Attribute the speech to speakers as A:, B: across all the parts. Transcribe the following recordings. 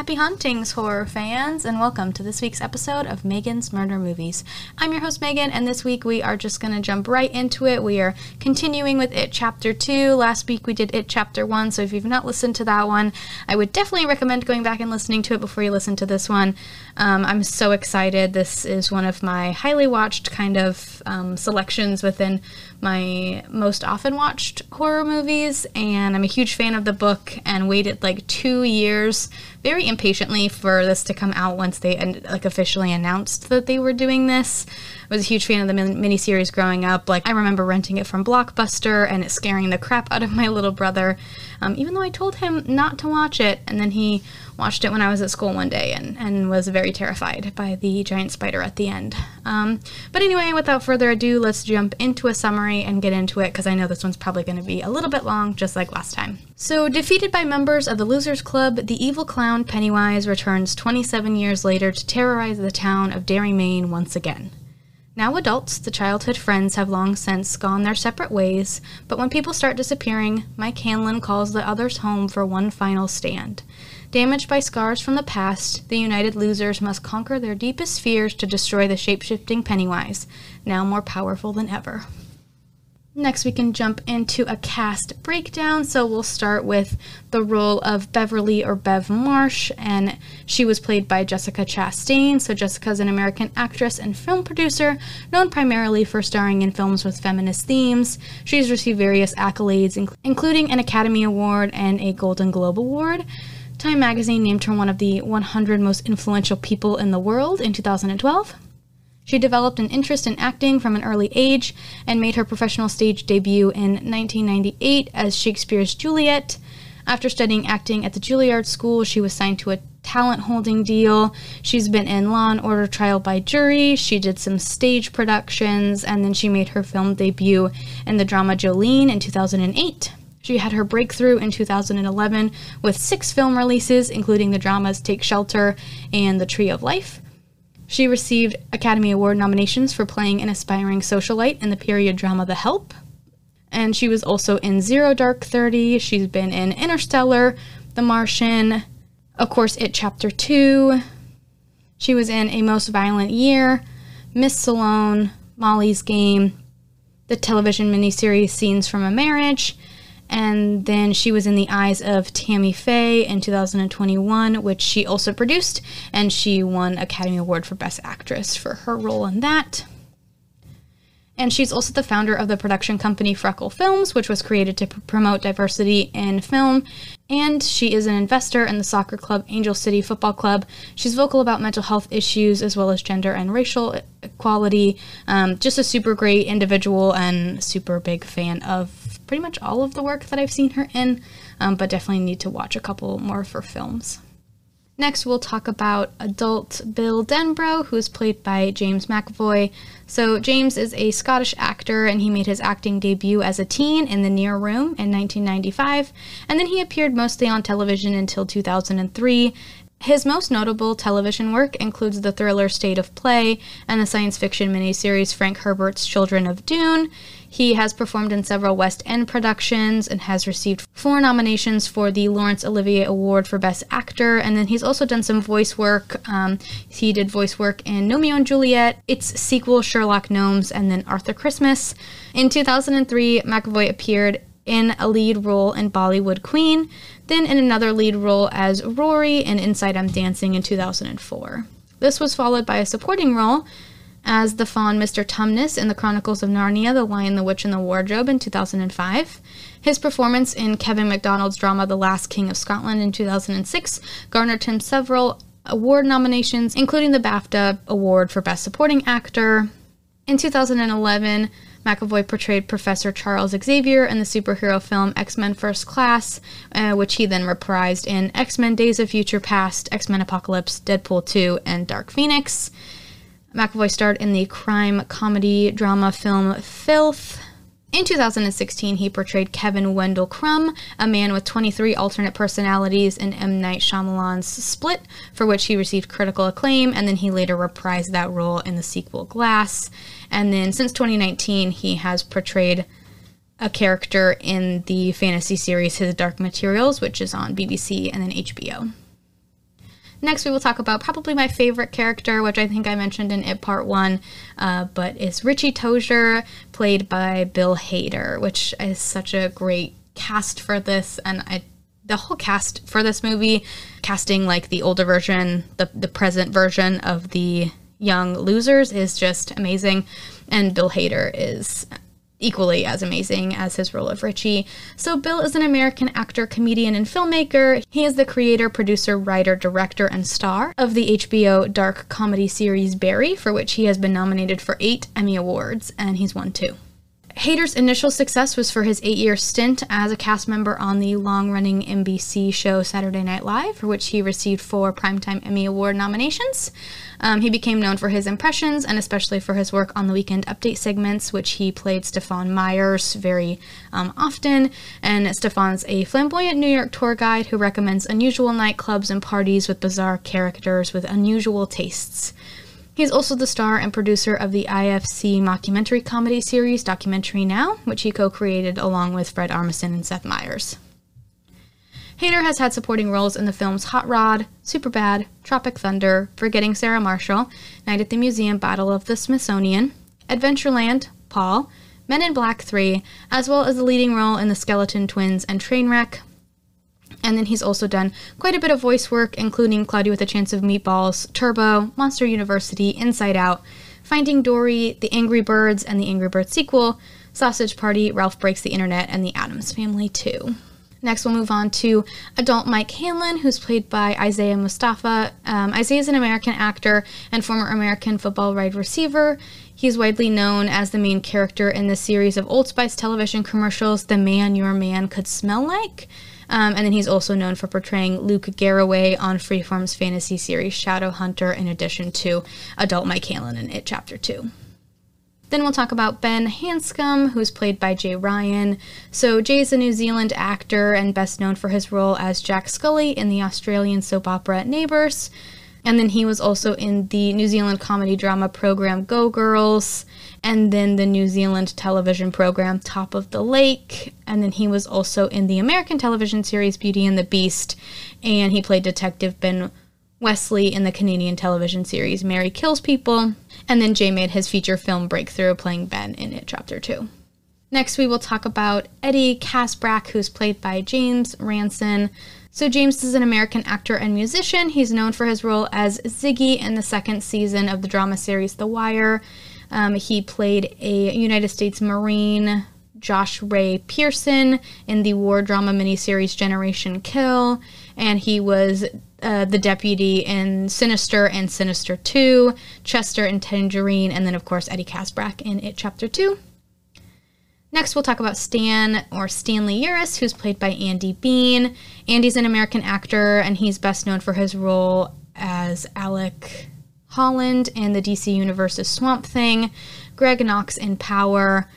A: Happy huntings, horror fans, and welcome to this week's episode of Megan's Murder Movies. I'm your host, Megan, and this week we are just going to jump right into it. We are continuing with It Chapter 2. Last week we did It Chapter 1, so if you've not listened to that one, I would definitely recommend going back and listening to it before you listen to this one. I'm so excited. This is one of my highly watched kind of selections within my most often watched horror movies, and I'm a huge fan of the book and waited like 2 years very impatiently for this to come out once they officially announced that they were doing this. I was a huge fan of the miniseries growing up. I remember renting it from Blockbuster and it scaring the crap out of my little brother, even though I told him not to watch it, and then he watched it when I was at school one day and was very terrified by the giant spider at the end. But anyway, without further ado, let's jump into a summary and get into it, because I know this one's probably going to be a little bit long, just like last time. So, defeated by members of the Losers Club, the evil clown Pennywise returns 27 years later to terrorize the town of Derry, Maine once again. Now adults, the childhood friends have long since gone their separate ways, but when people start disappearing, Mike Hanlon calls the others home for one final stand. Damaged by scars from the past, the united losers must conquer their deepest fears to destroy the shape-shifting Pennywise, now more powerful than ever. Next, we can jump into a cast breakdown. So we'll start with the role of Beverly, or Bev Marsh, and she was played by Jessica Chastain. So Jessica's an American actress and film producer, known primarily for starring in films with feminist themes. She's received various accolades, including an Academy Award and a Golden Globe Award. Time magazine named her one of the 100 most influential people in the world in 2012. She developed an interest in acting from an early age and made her professional stage debut in 1998 as Shakespeare's Juliet. After studying acting at the Juilliard School, she was signed to a talent-holding deal. She's been in Law & Order: Trial by Jury, she did some stage productions, and then she made her film debut in the drama Jolene in 2008. She had her breakthrough in 2011 with 6 film releases, including the dramas Take Shelter and The Tree of Life. She received Academy Award nominations for playing an aspiring socialite in the period drama The Help. And she was also in Zero Dark 30. She's been in Interstellar, The Martian, of course, It Chapter 2. She was in A Most Violent Year, Miss Salone, Molly's Game, the television miniseries Scenes from a Marriage, and then she was in The Eyes of Tammy Faye in 2021, which she also produced, and she won Academy Award for Best Actress for her role in that. And she's also the founder of the production company Freckle Films, which was created to promote diversity in film. And she is an investor in the soccer club Angel City Football Club. She's vocal about mental health issues as well as gender and racial equality. Just a super great individual and super big fan of pretty much all of the work that I've seen her in, but definitely need to watch a couple more of her films. Next, we'll talk about adult Bill Denbrough, who's played by James McAvoy. So James is a Scottish actor, and he made his acting debut as a teen in The Near Room in 1995, and then he appeared mostly on television until 2003. His most notable television work includes the thriller State of Play and the science fiction miniseries Frank Herbert's Children of Dune. He has performed in several West End productions and has received 4 nominations for the Laurence Olivier Award for Best Actor, and then he's also done some voice work. He did voice work in Romeo and Juliet, its sequel Sherlock Gnomes, and then Arthur Christmas. In 2003, McAvoy appeared in a lead role in Bollywood Queen, then in another lead role as Rory in Inside I'm Dancing in 2004. This was followed by a supporting role as the faun Mr. Tumnus in The Chronicles of Narnia, The Lion, the Witch, and the Wardrobe in 2005. His performance in Kevin MacDonald's drama The Last King of Scotland in 2006 garnered him several award nominations, including the BAFTA Award for Best Supporting Actor. In 2011, McAvoy portrayed Professor Charles Xavier in the superhero film X-Men First Class, which he then reprised in X-Men Days of Future Past, X-Men Apocalypse, Deadpool 2, and Dark Phoenix. McAvoy starred in the crime comedy drama film Filth. In 2016, he portrayed Kevin Wendell Crumb, a man with 23 alternate personalities in M. Night Shyamalan's Split, for which he received critical acclaim, and then he later reprised that role in the sequel Glass. And then since 2019, he has portrayed a character in the fantasy series His Dark Materials, which is on BBC and then HBO. Next, we will talk about probably my favorite character, which I think I mentioned in It Part 1, but is Richie Tozier, played by Bill Hader, which is such a great cast for this, and the whole cast for this movie, casting like the older version, the present version of the young losers, is just amazing, and Bill Hader is equally as amazing as his role of Richie. So Bill is an American actor, comedian, and filmmaker. He is the creator, producer, writer, director, and star of the HBO dark comedy series Barry, for which he has been nominated for 8 Emmy Awards, and he's won 2. Hader's initial success was for his 8-year stint as a cast member on the long-running NBC show Saturday Night Live, for which he received 4 Primetime Emmy Award nominations. He became known for his impressions, and especially for his work on the Weekend Update segments, which he played Stefan Myers very often. And Stefan's a flamboyant New York tour guide who recommends unusual nightclubs and parties with bizarre characters with unusual tastes. He's also the star and producer of the IFC mockumentary comedy series Documentary Now, which he co-created along with Fred Armisen and Seth Meyers. Hader has had supporting roles in the films Hot Rod, Superbad, Tropic Thunder, Forgetting Sarah Marshall, Night at the Museum, Battle of the Smithsonian, Adventureland, Paul, Men in Black 3, as well as the leading role in The Skeleton Twins and Trainwreck. And then he's also done quite a bit of voice work, including Cloudy with a Chance of Meatballs, Turbo, Monster University, Inside Out, Finding Dory, The Angry Birds and the Angry Birds sequel, Sausage Party, Ralph Breaks the Internet, and The Addams Family 2. Next, we'll move on to adult Mike Hanlon, who's played by Isaiah Mustafa. Isaiah is an American actor and former American football wide receiver. He's widely known as the main character in the series of Old Spice television commercials, The Man Your Man Could Smell Like. And then he's also known for portraying Luke Garraway on Freeform's fantasy series Shadowhunter, in addition to adult Mike Hanlon in It Chapter 2. Then we'll talk about Ben Hanscom, who's played by Jay Ryan. So Jay is a New Zealand actor and best known for his role as Jack Scully in the Australian soap opera Neighbours. And then he was also in the New Zealand comedy drama program Go Girls, and then the New Zealand television program Top of the Lake. And then he was also in the American television series Beauty and the Beast, and he played Detective Ben Wesley in the Canadian television series Mary Kills People. And then Jay made his feature film breakthrough playing Ben in It Chapter 2. Next, we will talk about Eddie Casbrack, who's played by James Ranson. So James is an American actor and musician. He's known for his role as Ziggy in the 2nd season of the drama series The Wire. He played a United States Marine, Josh Ray Pearson, in the war drama miniseries Generation Kill, and he was the deputy in Sinister and Sinister 2, Chester and Tangerine, and then, of course, Eddie Casbrack in It Chapter 2. Next, we'll talk about Stan, or Stanley Uris, who's played by Andy Bean. Andy's an American actor, and he's best known for his role as Alec Holland in the DC Universe's Swamp Thing, Greg Knox in Power,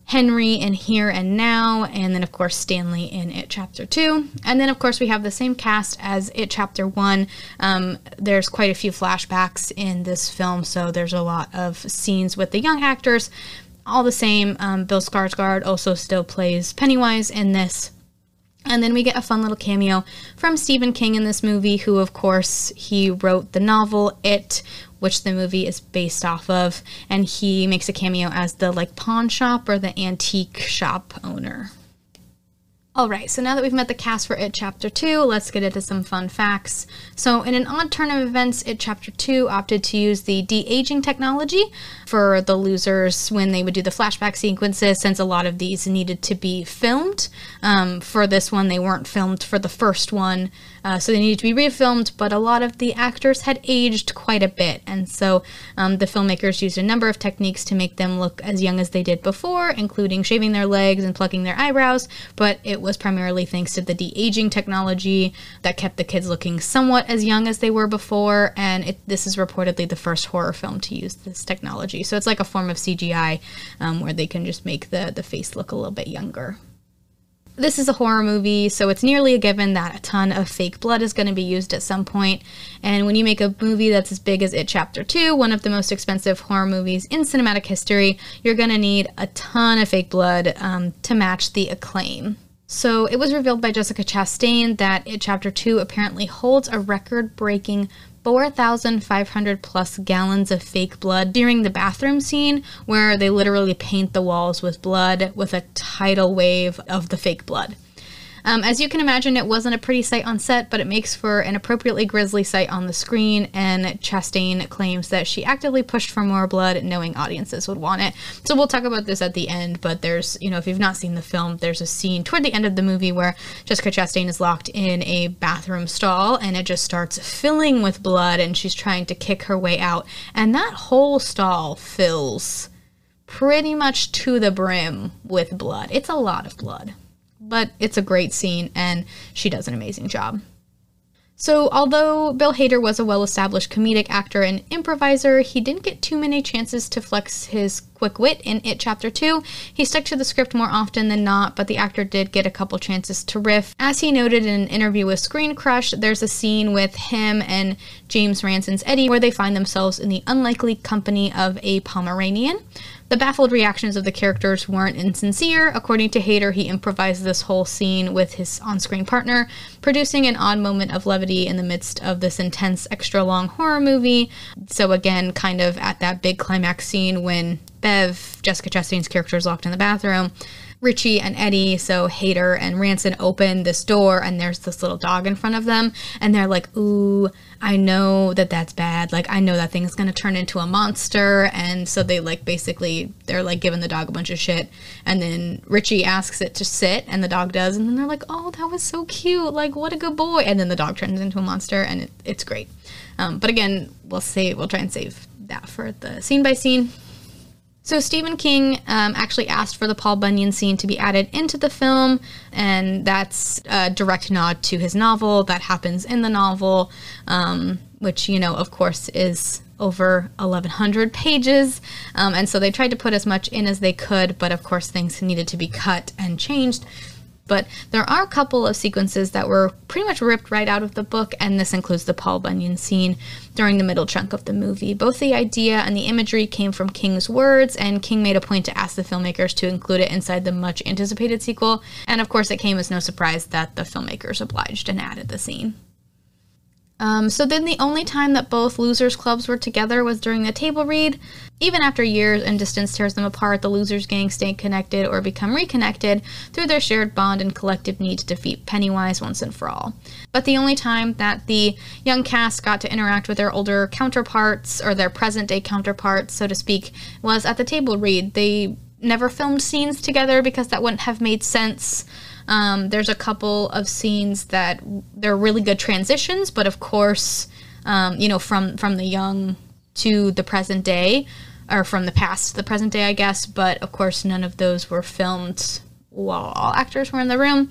A: Henry in Here and Now, and then, of course, Stanley in It Chapter 2. And then, of course, we have the same cast as It Chapter 1. There's quite a few flashbacks in this film, so there's a lot of scenes with the young actors. All the same, Bill Skarsgård also still plays Pennywise in this. And then we get a fun little cameo from Stephen King in this movie, who, of course, he wrote the novel It, which the movie is based off of, and he makes a cameo as the, pawn shop or the antique shop owner. Alright, so now that we've met the cast for It Chapter 2, let's get into some fun facts. So in an odd turn of events, It Chapter 2 opted to use the de-aging technology for the losers when they would do the flashback sequences, since a lot of these needed to be filmed. For this one, they weren't filmed for the first one, so they needed to be refilmed, but a lot of the actors had aged quite a bit, and so the filmmakers used a number of techniques to make them look as young as they did before, including shaving their legs and plucking their eyebrows, but it was primarily thanks to the de-aging technology that kept the kids looking somewhat as young as they were before, and this is reportedly the first horror film to use this technology. So it's like a form of CGI where they can just make the face look a little bit younger. This is a horror movie, so it's nearly a given that a ton of fake blood is going to be used at some point. And when you make a movie that's as big as It Chapter 2, one of the most expensive horror movies in cinematic history, you're going to need a ton of fake blood to match the acclaim. So it was revealed by Jessica Chastain that It Chapter 2 apparently holds a record-breaking 4,500 plus gallons of fake blood during the bathroom scene, where they literally paint the walls with blood with a tidal wave of the fake blood. As you can imagine, it wasn't a pretty sight on set, but it makes for an appropriately grisly sight on the screen, and Chastain claims that she actively pushed for more blood, knowing audiences would want it. So we'll talk about this at the end, but there's, if you've not seen the film, there's a scene toward the end of the movie where Jessica Chastain is locked in a bathroom stall, and it just starts filling with blood, and she's trying to kick her way out, and that whole stall fills pretty much to the brim with blood. It's a lot of blood. But it's a great scene, and she does an amazing job. So although Bill Hader was a well-established comedic actor and improviser, he didn't get too many chances to flex his quick wit in It Chapter 2. He stuck to the script more often than not, but the actor did get a couple chances to riff. As he noted in an interview with Screen Crush, there's a scene with him and James Ranson's Eddie where they find themselves in the unlikely company of a Pomeranian. The baffled reactions of the characters weren't insincere. According to Hader, he improvised this whole scene with his on-screen partner, producing an odd moment of levity in the midst of this intense, extra-long horror movie. So again, kind of at that big climax scene when Bev, Jessica Chastain's character, is locked in the bathroom, Richie and Eddie, so Hader and Ranson, open this door, and there's this little dog in front of them, and they're like, ooh, I know that that's bad. Like, I know that thing's gonna turn into a monster. And so they, they're giving the dog a bunch of shit. And then Richie asks it to sit, and the dog does. And then they're like, oh, that was so cute. Like, what a good boy. And then the dog turns into a monster, and it's great. But again, we'll try and save that for the scene by scene. So Stephen King actually asked for the Paul Bunyan scene to be added into the film, and that's a direct nod to his novel that happens in the novel, which, of course, is over 1,100 pages, and so they tried to put as much in as they could, but of course things needed to be cut and changed. But there are a couple of sequences that were pretty much ripped right out of the book, and this includes the Paul Bunyan scene during the middle chunk of the movie. Both the idea and the imagery came from King's words, and King made a point to ask the filmmakers to include it inside the much-anticipated sequel, and of course it came as no surprise that the filmmakers obliged and added the scene. So then the only time that both losers clubs were together was during the table read. Even after years and distance tears them apart, the losers gang stay connected or become reconnected through their shared bond and collective need to defeat Pennywise once and for all. But the only time that the young cast got to interact with their older counterparts, or their present-day counterparts, so to speak, was at the table read. They never filmed scenes together because that wouldn't have made sense. There's a couple of scenes that they're really good transitions, but of course, from the young to the present day, or from the past to the present day, I guess, but of course none of those were filmed while all actors were in the room.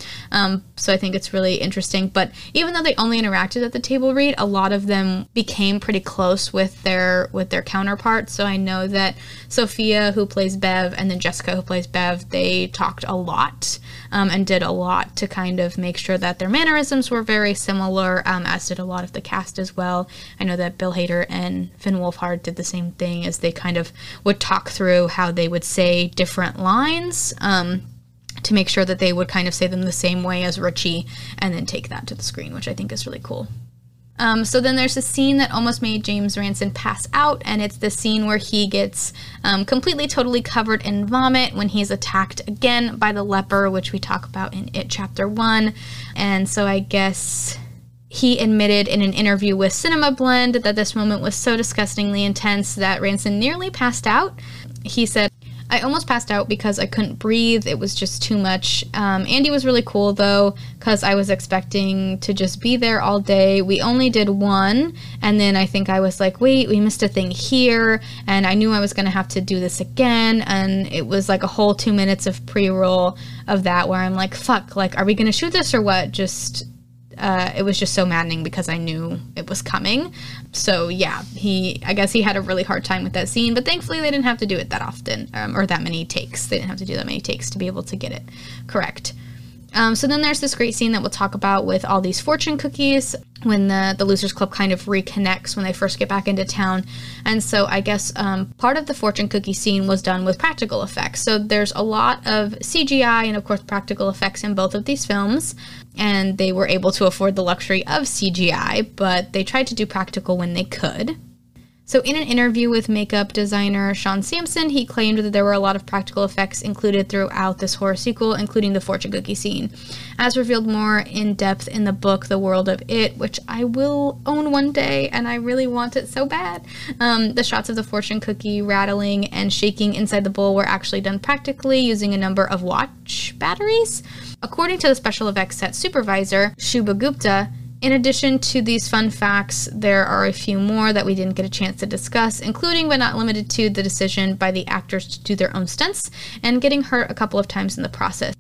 A: So I think it's really interesting. But even though they only interacted at the table read, a lot of them became pretty close with their counterparts. So I know that Sophia, who plays Bev, and then Jessica, who plays Bev, they talked a lot and did a lot to kind of make sure that their mannerisms were very similar, as did a lot of the cast as well. I know that Bill Hader and Finn Wolfhard did the same thing, as they kind of would talk through how they would say different lines, to make sure that they would kind of say them the same way as Richie and then take that to the screen, which I think is really cool. So then there's a scene that almost made James Ranson pass out, and it's the scene where he gets completely, totally covered in vomit when he's attacked again by the leper, which we talk about in It Chapter 1. And so I guess he admitted in an interview with Cinema Blend that this moment was so disgustingly intense that Ranson nearly passed out. He said, I almost passed out because I couldn't breathe. It was just too much. Andy was really cool, though, because I was expecting to just be there all day. We only did one, and then I think I was like, wait, we missed a thing here, and I knew I was going to have to do this again, and it was like a whole 2 minutes of pre-roll of that where I'm like, fuck, like, are we going to shoot this or what? It was just so maddening because I knew it was coming. So yeah, I guess he had a really hard time with that scene, but thankfully they didn't have to do it that often, or that many takes. They didn't have to do that many takes to be able to get it correct. So then there's this great scene that we'll talk about with all these fortune cookies when the Losers Club kind of reconnects when they first get back into town. And so I guess part of the fortune cookie scene was done with practical effects. So there's a lot of CGI and, of course, practical effects in both of these films. And they were able to afford the luxury of CGI, but they tried to do practical when they could. So in an interview with makeup designer Sean Sampson, he claimed that there were a lot of practical effects included throughout this horror sequel, including the fortune cookie scene. As revealed more in depth in the book, The World of It, which I will own one day, and I really want it so bad. The shots of the fortune cookie rattling and shaking inside the bowl were actually done practically using a number of watch batteries. According to the special effects set supervisor, Shubha Gupta, in addition to these fun facts, there are a few more that we didn't get a chance to discuss, including but not limited to the decision by the actors to do their own stunts and getting hurt a couple of times in the process.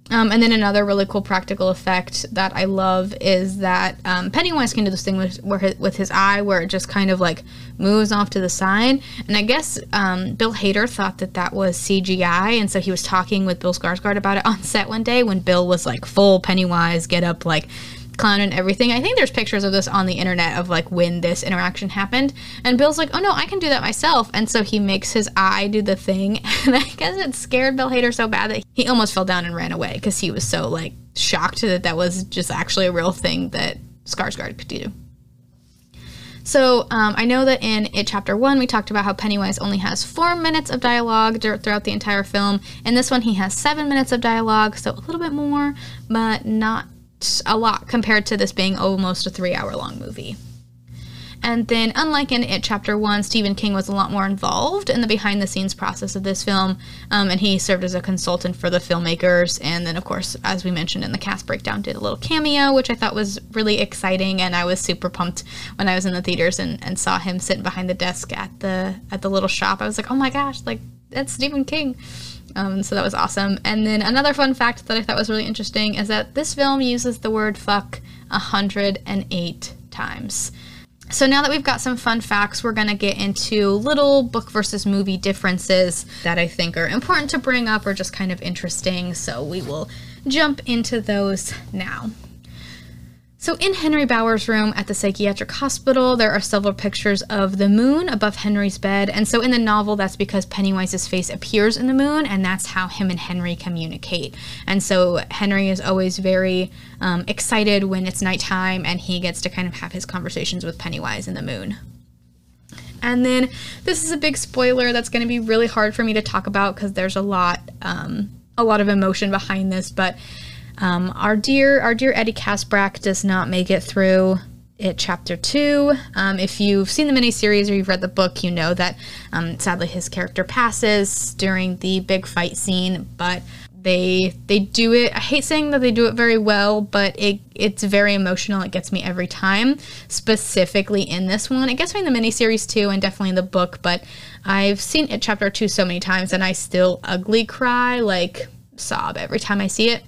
A: And then another really cool practical effect that I love is that Pennywise can do this thing with his eye where it just kind of like moves off to the side. And I guess Bill Hader thought that was CGI, and so he was talking with Bill Skarsgård about it on set one day when Bill was like full Pennywise, get up, like clown and everything. I think there's pictures of this on the internet of like when this interaction happened, and Bill's like, oh no, I can do that myself, and so he makes his eye do the thing, and I guess it scared Bill Hader so bad that he almost fell down and ran away because he was so like shocked that was just actually a real thing that Skarsgård could do. So I know that in It Chapter 1 we talked about how Pennywise only has 4 minutes of dialogue throughout the entire film. In this one he has 7 minutes of dialogue, so a little bit more, but not a lot compared to this being almost a 3-hour-long movie. And then, unlike in It Chapter 1, Stephen King was a lot more involved in the behind-the-scenes process of this film, and he served as a consultant for the filmmakers, and then, of course, as we mentioned in the cast breakdown, did a little cameo, which I thought was really exciting, and I was super pumped when I was in the theaters and saw him sitting behind the desk at the little shop. I was like, oh my gosh, like, that's Stephen King. So that was awesome. And then another fun fact that I thought was really interesting is that this film uses the word fuck 108 times. So now that we've got some fun facts, we're going to get into little book versus movie differences that I think are important to bring up or just kind of interesting. So we will jump into those now. So in Henry Bauer's room at the psychiatric hospital, there are several pictures of the moon above Henry's bed. And so in the novel, that's because Pennywise's face appears in the moon, and that's how him and Henry communicate. And so Henry is always very excited when it's nighttime, and he gets to kind of have his conversations with Pennywise in the moon. And then this is a big spoiler that's going to be really hard for me to talk about because there's a lot of emotion behind this, but our dear Eddie Kaspbrak does not make it through It Chapter 2. If you've seen the miniseries or you've read the book, you know that sadly his character passes during the big fight scene, but they do it, I hate saying that they do it very well, but it's very emotional. It gets me every time, specifically in this one. It gets me in the miniseries too, and definitely in the book, but I've seen It Chapter 2 so many times, and I still ugly cry, like sob every time I see it.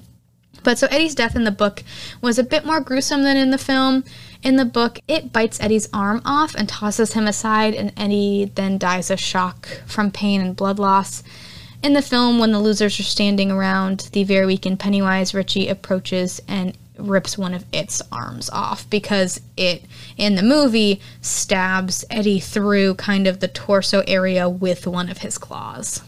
A: But so Eddie's death in the book was a bit more gruesome than in the film. In the book, it bites Eddie's arm off and tosses him aside, and Eddie then dies of shock from pain and blood loss. In the film, when the losers are standing around the very weakened Pennywise, Richie approaches and rips one of its arms off because it, in the movie, stabs Eddie through kind of the torso area with one of his claws.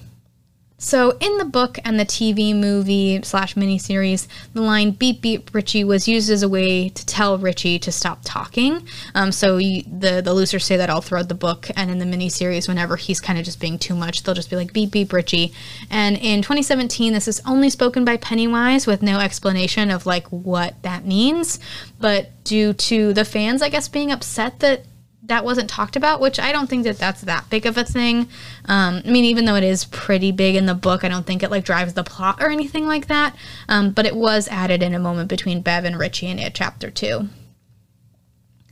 A: So in the book and the TV movie / miniseries, the line "beep beep Richie" was used as a way to tell Richie to stop talking. The losers say that all throughout the book, and in the miniseries, whenever he's kind of just being too much, they'll just be like "beep beep Richie." And in 2017, this is only spoken by Pennywise with no explanation of like what that means. But due to the fans, I guess, being upset that wasn't talked about, which I don't think that's that big of a thing. I mean, even though it is pretty big in the book, I don't think it like drives the plot or anything like that. But it was added in a moment between Bev and Richie in It Chapter 2.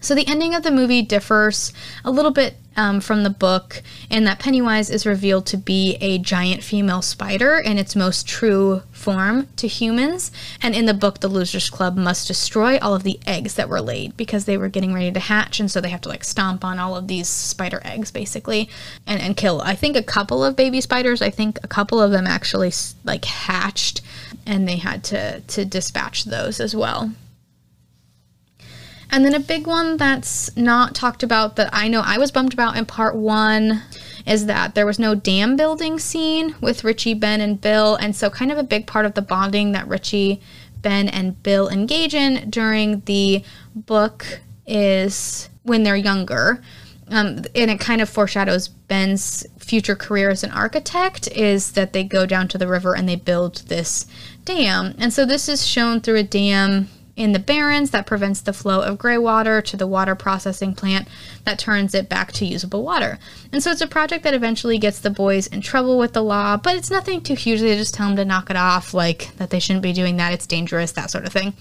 A: So the ending of the movie differs a little bit from the book in that Pennywise is revealed to be a giant female spider in its most true form to humans. And in the book, the Losers Club must destroy all of the eggs that were laid because they were getting ready to hatch. And so they have to like stomp on all of these spider eggs basically and kill, I think, a couple of baby spiders. I think a couple of them actually like hatched and they had to dispatch those as well. And then a big one that's not talked about that I know I was bummed about in part 1 is that there was no dam building scene with Richie, Ben, and Bill. And so kind of a big part of the bonding that Richie, Ben, and Bill engage in during the book is when they're younger. And it kind of foreshadows Ben's future career as an architect is that they go down to the river and they build this dam. And so this is shown through a dam in the Barrens that prevents the flow of gray water to the water processing plant that turns it back to usable water. And so it's a project that eventually gets the boys in trouble with the law, but it's nothing too huge. They just tell them to knock it off, like that they shouldn't be doing that, it's dangerous, that sort of thing.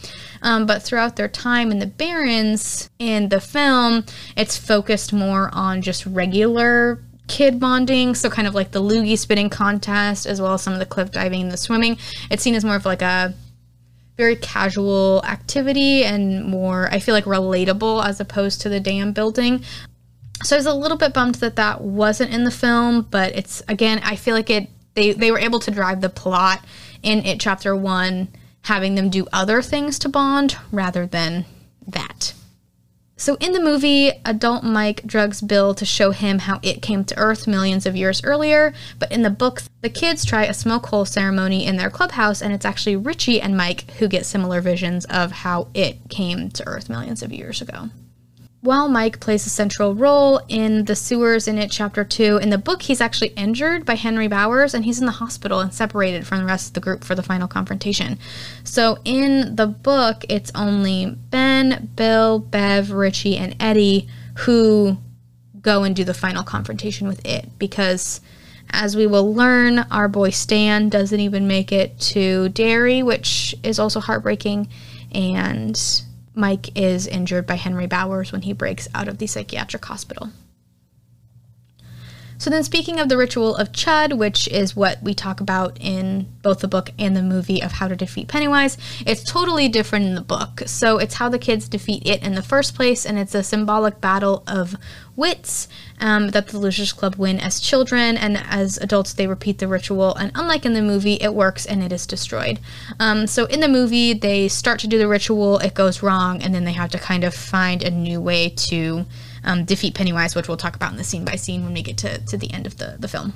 A: But throughout their time in the Barrens in the film, it's focused more on just regular kid bonding, so kind of like the loogie spitting contest as well as some of the cliff diving and the swimming. It's seen as more of like a very casual activity and more, I feel like, relatable as opposed to the dam building. So I was a little bit bummed that that wasn't in the film, but it's, again, I feel like they were able to drive the plot in It Chapter 1, having them do other things to bond rather than that. So in the movie, adult Mike drugs Bill to show him how it came to Earth millions of years earlier, but in the books, the kids try a smoke hole ceremony in their clubhouse, and it's actually Richie and Mike who get similar visions of how it came to Earth millions of years ago. While Mike plays a central role in the sewers in It Chapter 2, in the book he's actually injured by Henry Bowers and he's in the hospital and separated from the rest of the group for the final confrontation. So in the book, it's only Ben, Bill, Bev, Richie, and Eddie who go and do the final confrontation with it because, as we will learn, our boy Stan doesn't even make it to Derry, which is also heartbreaking, and Mike is injured by Henry Bowers when he breaks out of the psychiatric hospital. So then, speaking of the ritual of Chud, which is what we talk about in both the book and the movie of how to defeat Pennywise, it's totally different in the book. So it's how the kids defeat it in the first place, and it's a symbolic battle of wits that the Losers Club win as children, and as adults they repeat the ritual, and unlike in the movie, it works and it is destroyed. So in the movie, they start to do the ritual, it goes wrong, and then they have to kind of find a new way to defeat Pennywise, which we'll talk about in the scene by scene when we get to the end of the film.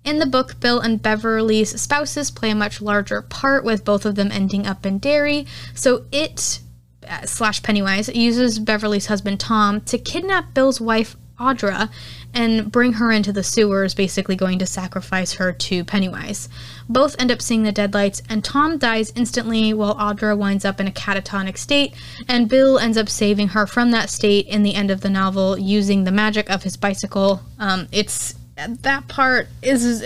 A: In the book, Bill and Beverly's spouses play a much larger part, with both of them ending up in Derry. So it / Pennywise uses Beverly's husband Tom to kidnap Bill's wife Audra and bring her into the sewers, basically going to sacrifice her to Pennywise. Both end up seeing the deadlights, and Tom dies instantly while Audra winds up in a catatonic state, and Bill ends up saving her from that state in the end of the novel using the magic of his bicycle. That part is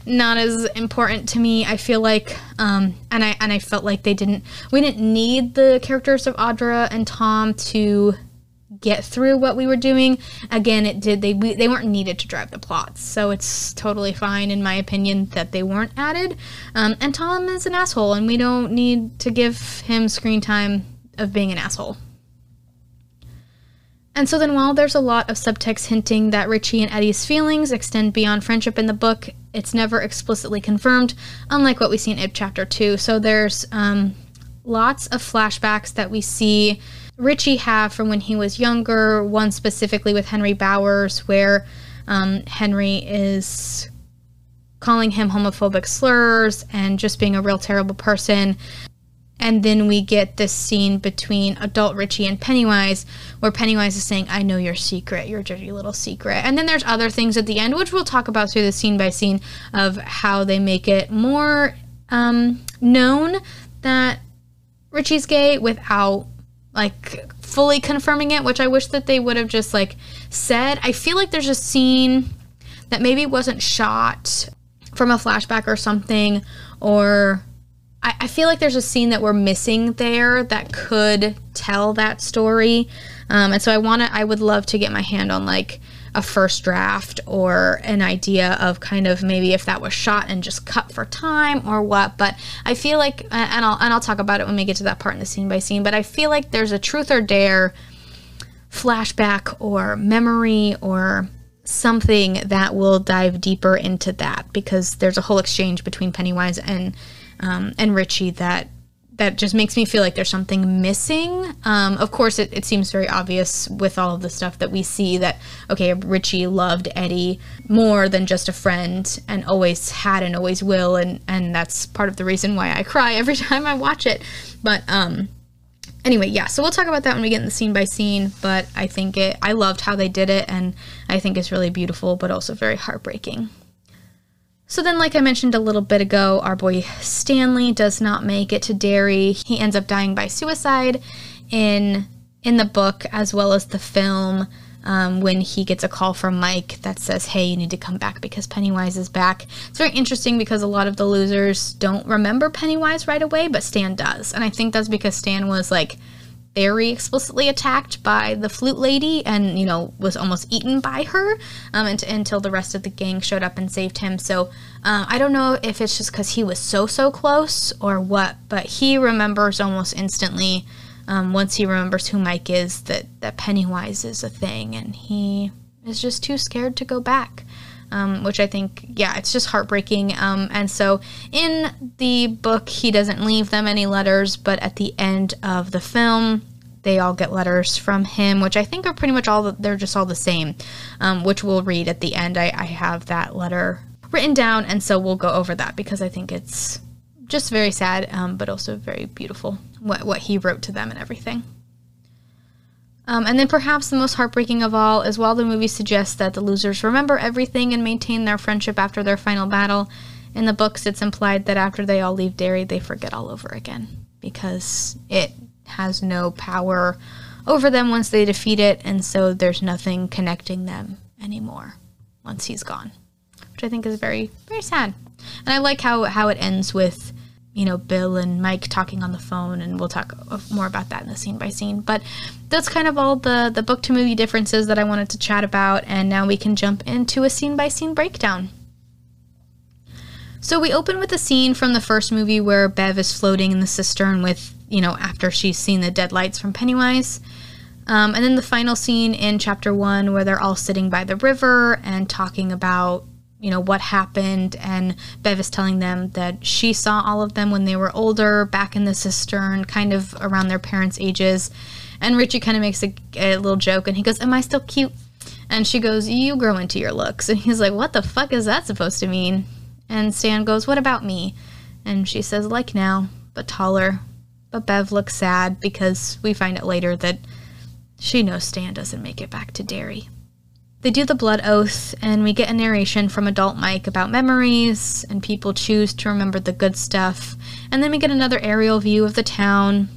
A: not as important to me, I feel like, and I felt like we didn't need the characters of Audra and Tom to get through what we were doing. Again, they weren't needed to drive the plots, so it's totally fine in my opinion that they weren't added. And Tom is an asshole, and we don't need to give him screen time of being an asshole. And so then, while there's a lot of subtext hinting that Richie and Eddie's feelings extend beyond friendship in the book, it's never explicitly confirmed, unlike what we see in It Chapter 2. So there's lots of flashbacks that we see Richie have from when he was younger, one specifically with Henry Bowers, where Henry is calling him homophobic slurs and just being a real terrible person. And then we get this scene between adult Richie and Pennywise, where Pennywise is saying, "I know your secret, your dirty little secret." And then there's other things at the end, which we'll talk about through the scene by scene, of how they make it more known that Richie's gay without fully confirming it, which I wish that they would have just said. I feel like there's a scene that maybe wasn't shot from a flashback or something, or I feel like there's a scene that we're missing there that could tell that story. And so I would love to get my hand on like a first draft or an idea of kind of maybe if that was shot and just cut for time or what. But I feel like, and I'll talk about it when we get to that part in the scene by scene, but I feel like there's a truth or dare flashback or memory or something that will dive deeper into that, because there's a whole exchange between Pennywise and Richie that just makes me feel like there's something missing. Of course, it seems very obvious with all of the stuff that we see that, okay, Richie loved Eddie more than just a friend and always had and always will, and that's part of the reason why I cry every time I watch it. But anyway, yeah, so we'll talk about that when we get in the scene by scene, but I loved how they did it, and I think it's really beautiful, but also very heartbreaking. So then, like I mentioned a little bit ago, our boy Stanley does not make it to Derry. He ends up dying by suicide in the book as well as the film, when he gets a call from Mike that says, hey, you need to come back because Pennywise is back. It's very interesting because a lot of the losers don't remember Pennywise right away, but Stan does. And I think that's because Stan was like very explicitly attacked by the flute lady and, you know, was almost eaten by her until the rest of the gang showed up and saved him. So I don't know if it's just because he was so close or what, but he remembers almost instantly, once he remembers who Mike is, that Pennywise is a thing, and he is just too scared to go back. Which I think, yeah, it's just heartbreaking. And so in the book, he doesn't leave them any letters, but at the end of the film, they all get letters from him, which I think are pretty much they're just all the same, which we'll read at the end. I have that letter written down, and so we'll go over that because I think it's just very sad, but also very beautiful, what he wrote to them and everything. And then perhaps the most heartbreaking of all is while the movie suggests that the losers remember everything and maintain their friendship after their final battle, in the books it's implied that after they all leave Derry, they forget all over again because it has no power over them once they defeat it, and so there's nothing connecting them anymore once he's gone, which I think is very, very sad. And I like how it ends with, you know, Bill and Mike talking on the phone, and we'll talk more about that in the scene by scene. But that's kind of all the book to movie differences that I wanted to chat about, and now we can jump into a scene by scene breakdown. So we open with a scene from the first movie where Bev is floating in the cistern with, you know, after she's seen the dead lights from Pennywise. And then the final scene in chapter 1 where they're all sitting by the river and talking about, you know, what happened, and Bev is telling them that she saw all of them when they were older, back in the cistern, kind of around their parents' ages. And Richie kind of makes a little joke, and he goes, am I still cute? And she goes, you grow into your looks. And he's like, what the fuck is that supposed to mean? And Stan goes, what about me? And she says, like now, but taller. But Bev looks sad because we find out later that she knows Stan doesn't make it back to Derry. They do the blood oath, and we get a narration from adult Mike about memories, and people choose to remember the good stuff. And then we get another aerial view of the town.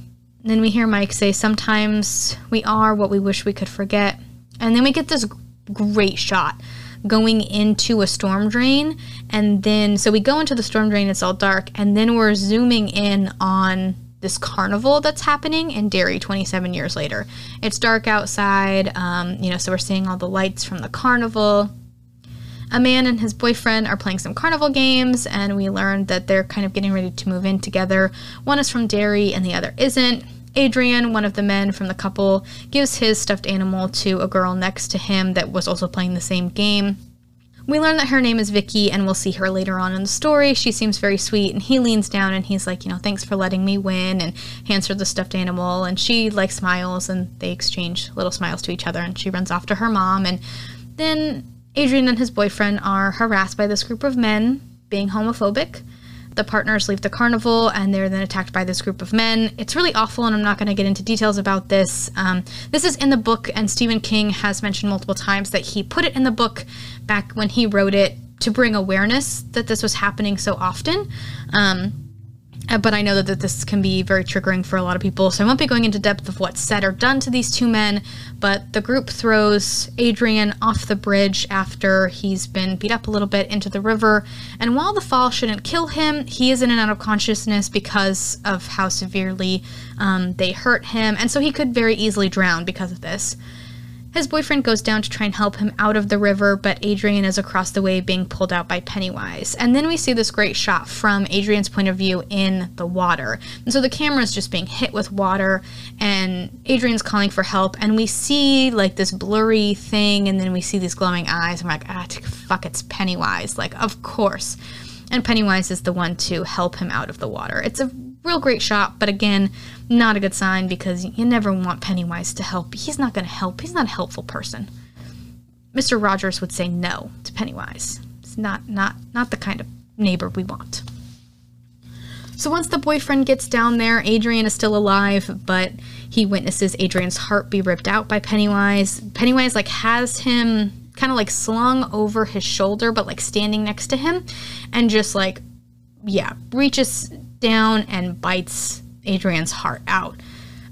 A: And then we hear Mike say, sometimes we are what we wish we could forget. And then we get this great shot going into a storm drain, and then, so we go into the storm drain, it's all dark, and then we're zooming in on this carnival that's happening in Derry 27 years later. It's dark outside, you know, so we're seeing all the lights from the carnival. A man and his boyfriend are playing some carnival games, and we learn that they're kind of getting ready to move in together. One is from Derry and the other isn't. Adrian, one of the men from the couple, gives his stuffed animal to a girl next to him that was also playing the same game. We learn that her name is Vicky, and we'll see her later on in the story. She seems very sweet, and he leans down and he's like, you know, thanks for letting me win, and hands her the stuffed animal, and she like smiles, and they exchange little smiles to each other, and she runs off to her mom. And then Adrian and his boyfriend are harassed by this group of men being homophobic. The partners leave the carnival, and they're then attacked by this group of men. It's really awful, and I'm not going to get into details about this. This is in the book, and Stephen King has mentioned multiple times that he put it in the book back when he wrote it to bring awareness that this was happening so often. And But I know that this can be very triggering for a lot of people, so I won't be going into depth of what's said or done to these two men, but the group throws Adrian off the bridge after he's been beat up a little bit into the river, and while the fall shouldn't kill him, he is in and out of consciousness because of how severely they hurt him, and so he could very easily drown because of this. His boyfriend goes down to try and help him out of the river, but Adrian is across the way being pulled out by Pennywise. And then we see this great shot from Adrian's point of view in the water. And so the camera is just being hit with water, and Adrian's calling for help, and we see like this blurry thing, and then we see these glowing eyes. I'm like, fuck, it's Pennywise. Like, of course. And Pennywise is the one to help him out of the water. It's a real great shot, but again, not a good sign because you never want Pennywise to help. He's not going to help. He's not a helpful person. Mr. Rogers would say no to Pennywise. It's not the kind of neighbor we want. So once the boyfriend gets down there, Adrian is still alive, but he witnesses Adrian's heart be ripped out by Pennywise. Pennywise like has him kind of like slung over his shoulder, but like standing next to him, and just like, yeah, reaches down and bites Adrian's heart out.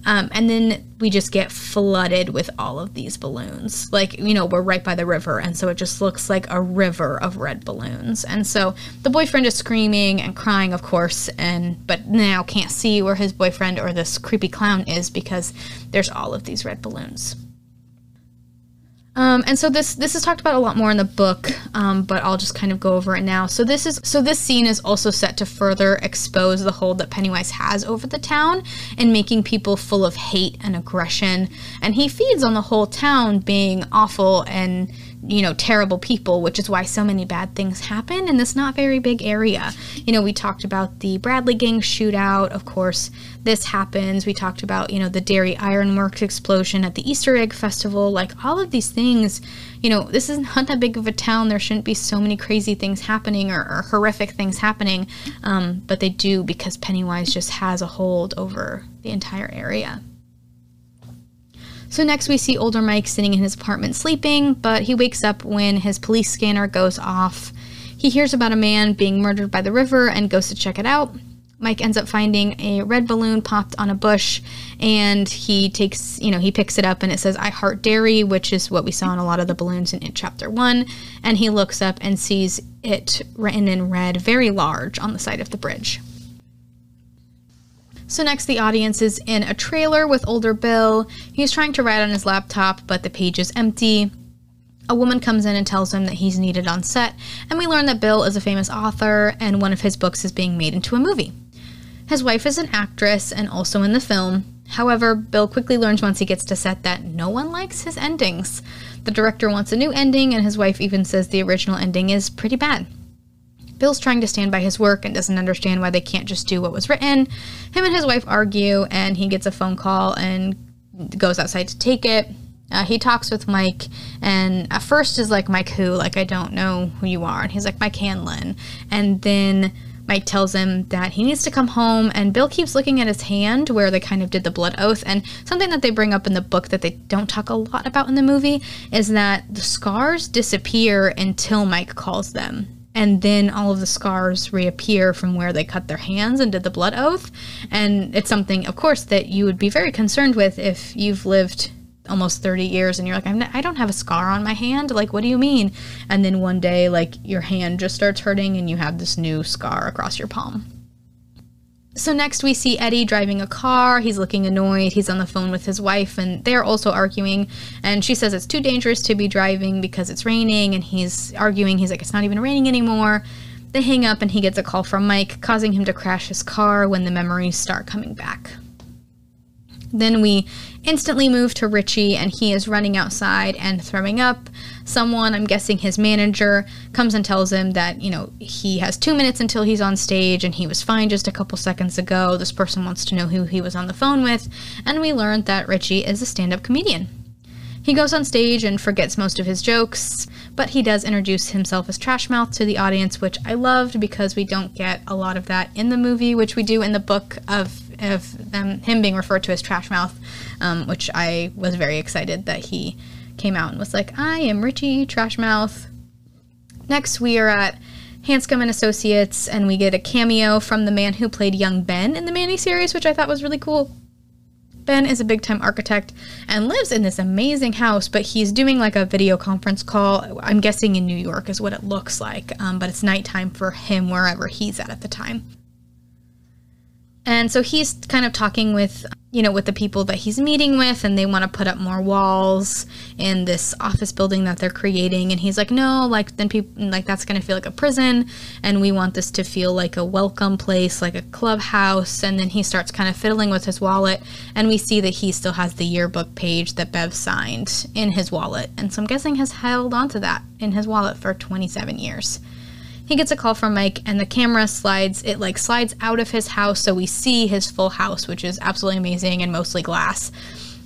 A: And then we just get flooded with all of these balloons. Like, you know, we're right by the river, and so it just looks like a river of red balloons. And so the boyfriend is screaming and crying, of course, but now can't see where his boyfriend or this creepy clown is because there's all of these red balloons. And so this is talked about a lot more in the book, but I'll just kind of go over it now. So this scene is also set to further expose the hold that Pennywise has over the town and making people full of hate and aggression. And he feeds on the whole town being awful and, you know, terrible people, which is why so many bad things happen in this not very big area. You know, we talked about the Bradley Gang shootout. Of course, this happens. We talked about, you know, the Derry Ironworks explosion at the Easter Egg Festival. Like, all of these things, you know, this is not that big of a town. There shouldn't be so many crazy things happening or horrific things happening, but they do because Pennywise just has a hold over the entire area. So next we see older Mike sitting in his apartment sleeping, but he wakes up when his police scanner goes off. He hears about a man being murdered by the river and goes to check it out. Mike ends up finding a red balloon popped on a bush, and he picks it up and it says, "I heart Derry," which is what we saw in a lot of the balloons in Chapter 1, and he looks up and sees it written in red, very large, on the side of the bridge. So next the audience is in a trailer with older Bill. He's trying to write on his laptop, but the page is empty. A woman comes in and tells him that he's needed on set, and we learn that Bill is a famous author, and one of his books is being made into a movie. His wife is an actress and also in the film. However, Bill quickly learns once he gets to set that no one likes his endings. The director wants a new ending, and his wife even says the original ending is pretty bad. Bill's trying to stand by his work and doesn't understand why they can't just do what was written. Him and his wife argue, and he gets a phone call and goes outside to take it. He talks with Mike, and at first is like, "Mike who? Like, I don't know who you are." And he's like, "Mike Hanlon." And then Mike tells him that he needs to come home, and Bill keeps looking at his hand where they kind of did the blood oath. And something that they bring up in the book that they don't talk a lot about in the movie is that the scars disappear until Mike calls them. And then all of the scars reappear from where they cut their hands and did the blood oath. And it's something, of course, that you would be very concerned with if you've lived almost 30 years and you're like, I don't have a scar on my hand. Like, what do you mean? And then one day, like, your hand just starts hurting and you have this new scar across your palm. So next we see Eddie driving a car. He's looking annoyed. He's on the phone with his wife, and they're also arguing. And she says it's too dangerous to be driving because it's raining, and he's arguing. He's like, it's not even raining anymore. They hang up, and he gets a call from Mike, causing him to crash his car when the memories start coming back. Then we instantly move to Richie, and he is running outside and throwing up. Someone, I'm guessing his manager, comes and tells him that, you know, he has 2 minutes until he's on stage, and he was fine just a couple seconds ago. This person wants to know who he was on the phone with, and we learned that Richie is a stand-up comedian. He goes on stage and forgets most of his jokes, but he does introduce himself as Trashmouth to the audience, which I loved because we don't get a lot of that in the movie, which we do in the book of him being referred to as Trashmouth, which I was very excited that he came out and was like, "I am Richie Trashmouth." Next, we are at Hanscom and Associates, and we get a cameo from the man who played young Ben in the Manny series, which I thought was really cool. Ben is a big-time architect and lives in this amazing house, but he's doing like a video conference call. I'm guessing in New York is what it looks like, but it's nighttime for him wherever he's at the time. And so he's kind of talking with, with the people that he's meeting with, and they want to put up more walls in this office building that they're creating. And he's like, no, like, then people, like, that's going to feel like a prison, and we want this to feel like a welcome place, like a clubhouse. And then he starts kind of fiddling with his wallet, and we see that he still has the yearbook page that Bev signed in his wallet. And so I'm guessing has held onto that in his wallet for 27 years. He gets a call from Mike, and the camera slides out of his house, so we see his full house, which is absolutely amazing and mostly glass.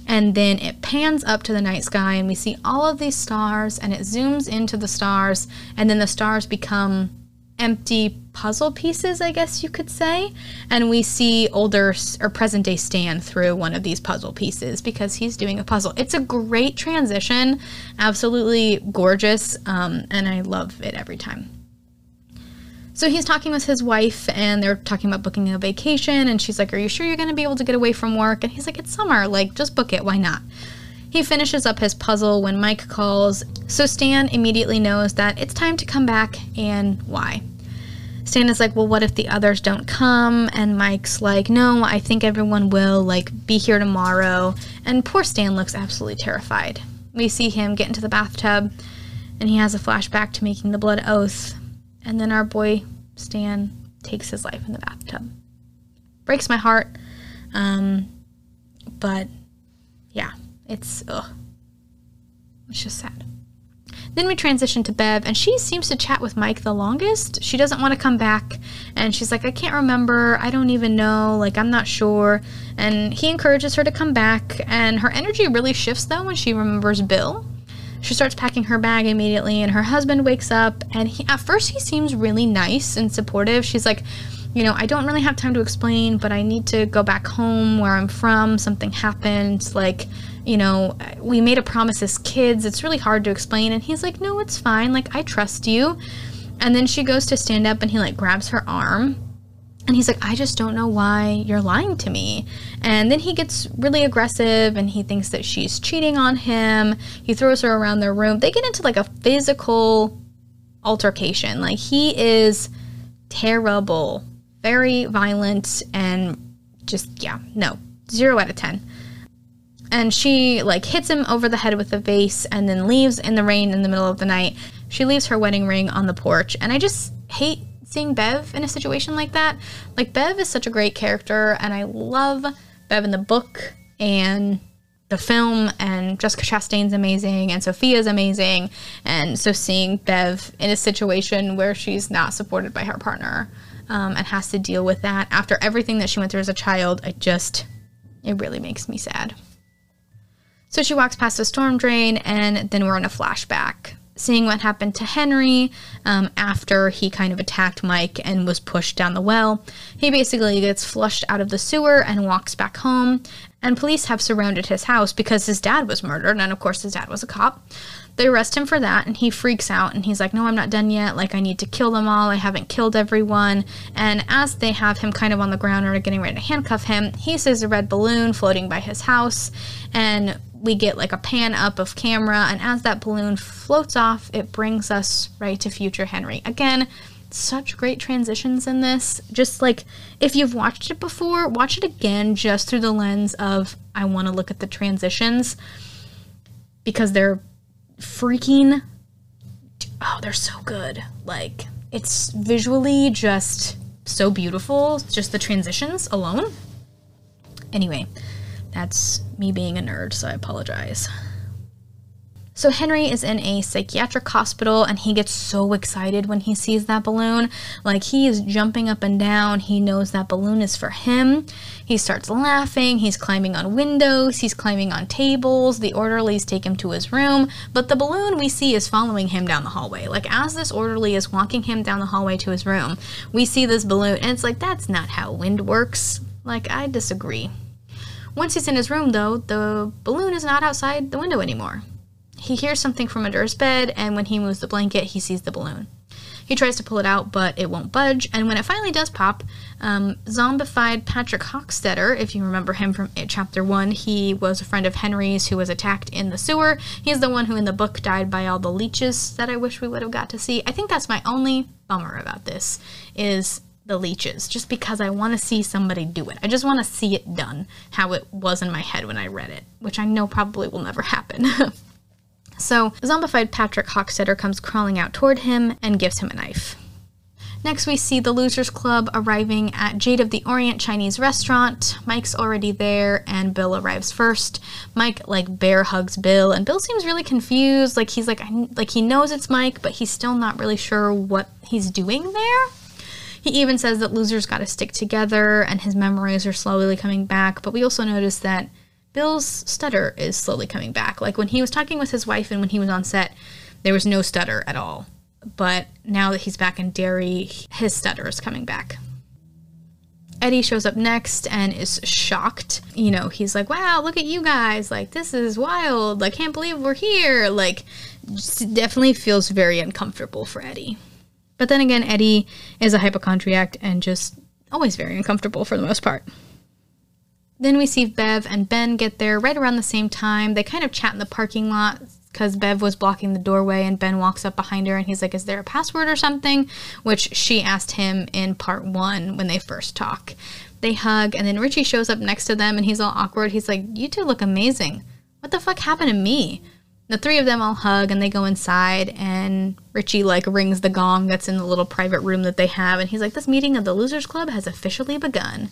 A: And then it pans up to the night sky, and we see all of these stars, and it zooms into the stars, and then the stars become empty puzzle pieces, I guess you could say. And we see older or present day Stan through one of these puzzle pieces because he's doing a puzzle. It's a great transition, absolutely gorgeous, and I love it every time. So he's talking with his wife, and they're talking about booking a vacation, and she's like, are you sure you're going to be able to get away from work? And he's like, it's summer, like, just book it, why not? He finishes up his puzzle when Mike calls, so Stan immediately knows that it's time to come back, and why? Stan is like, well, what if the others don't come? And Mike's like, no, I think everyone will, like, be here tomorrow. And poor Stan looks absolutely terrified. We see him get into the bathtub, and he has a flashback to making the blood oath. And then our boy, Stan, takes his life in the bathtub. Breaks my heart. But, yeah, it's just sad. Then we transition to Bev, and she seems to chat with Mike the longest. She doesn't want to come back, and she's like, I can't remember. I don't even know. Like, I'm not sure. And he encourages her to come back, and her energy really shifts, though, when she remembers Bill. She starts packing her bag immediately, and her husband wakes up, and at first he seems really nice and supportive. She's like, I don't really have time to explain, but I need to go back home where I'm from. Something happened. Like, we made a promise as kids. It's really hard to explain. And he's like, no, it's fine. Like, I trust you. And then she goes to stand up, and he, like, grabs her arm. And he's like, I just don't know why you're lying to me. And then he gets really aggressive, and he thinks that she's cheating on him. He throws her around their room. They get into like a physical altercation. Like, he is terrible, very violent, and just, 0 out of 10. And she like hits him over the head with a vase and then leaves in the rain in the middle of the night. She leaves her wedding ring on the porch. And I just hate seeing Bev in a situation like that. Like, Bev is such a great character, and I love Bev in the book and the film, and Jessica Chastain's amazing, and Sophia's amazing. And so seeing Bev in a situation where she's not supported by her partner and has to deal with that after everything that she went through as a child, it really makes me sad. So she walks past a storm drain, and then we're in a flashback, seeing what happened to Henry after he kind of attacked Mike and was pushed down the well. He basically gets flushed out of the sewer and walks back home, and police have surrounded his house because his dad was murdered, and of course his dad was a cop. They arrest him for that, and he freaks out, and he's like, no, I'm not done yet. Like, I need to kill them all. I haven't killed everyone. And as they have him kind of on the ground or getting ready to handcuff him, he sees a red balloon floating by his house, and we get like a pan up of camera, and as that balloon floats off, it brings us right to future Henry. Again, such great transitions in this. Just like, if you've watched it before, watch it again just through the lens of, I want to look at the transitions, because they're freaking, they're so good. Like, it's visually just so beautiful, just the transitions alone. Anyway, that's me being a nerd, so I apologize. So Henry is in a psychiatric hospital, and he gets so excited when he sees that balloon. Like, he is jumping up and down. He knows that balloon is for him. He starts laughing. He's climbing on windows. He's climbing on tables. The orderlies take him to his room, but the balloon we see is following him down the hallway. Like, as this orderly is walking him down the hallway to his room, we see this balloon, and it's like, that's not how wind works. Like, I disagree. Once he's in his room, though, the balloon is not outside the window anymore. He hears something from under his bed, and when he moves the blanket, he sees the balloon. He tries to pull it out, but it won't budge, and when it finally does pop, zombified Patrick Hockstetter, if you remember him from It Chapter 1, he was a friend of Henry's who was attacked in the sewer. He's the one who in the book died by all the leeches that I wish we would have got to see. I think that's my only bummer about this, is the leeches, just because I want to see somebody do it. I just want to see it done, how it was in my head when I read it, which I know probably will never happen. So, zombified Patrick Hockstetter comes crawling out toward him and gives him a knife. Next, we see the Losers Club arriving at Jade of the Orient Chinese restaurant. Mike's already there, and Bill arrives first. Mike, bear hugs Bill, and Bill seems really confused. He's he knows it's Mike, but he's still not really sure what he's doing there. He even says that losers gotta stick together, and his memories are slowly coming back, but we also notice that Bill's stutter is slowly coming back. When he was talking with his wife and when he was on set, there was no stutter at all. But now that he's back in Derry, his stutter is coming back. Eddie shows up next and is shocked. He's like, wow, look at you guys. This is wild. Can't believe we're here. Definitely feels very uncomfortable for Eddie. But then again, Eddie is a hypochondriac and just always very uncomfortable for the most part. Then we see Bev and Ben get there right around the same time. They kind of chat in the parking lot because Bev was blocking the doorway, and Ben walks up behind her and he's like, is there a password or something? Which she asked him in part 1 when they first talk. They hug, and then Richie shows up next to them and he's all awkward. He's like, you two look amazing. What the fuck happened to me? The three of them all hug and they go inside, and Richie rings the gong that's in the little private room that they have, and he's like, this meeting of the Losers Club has officially begun.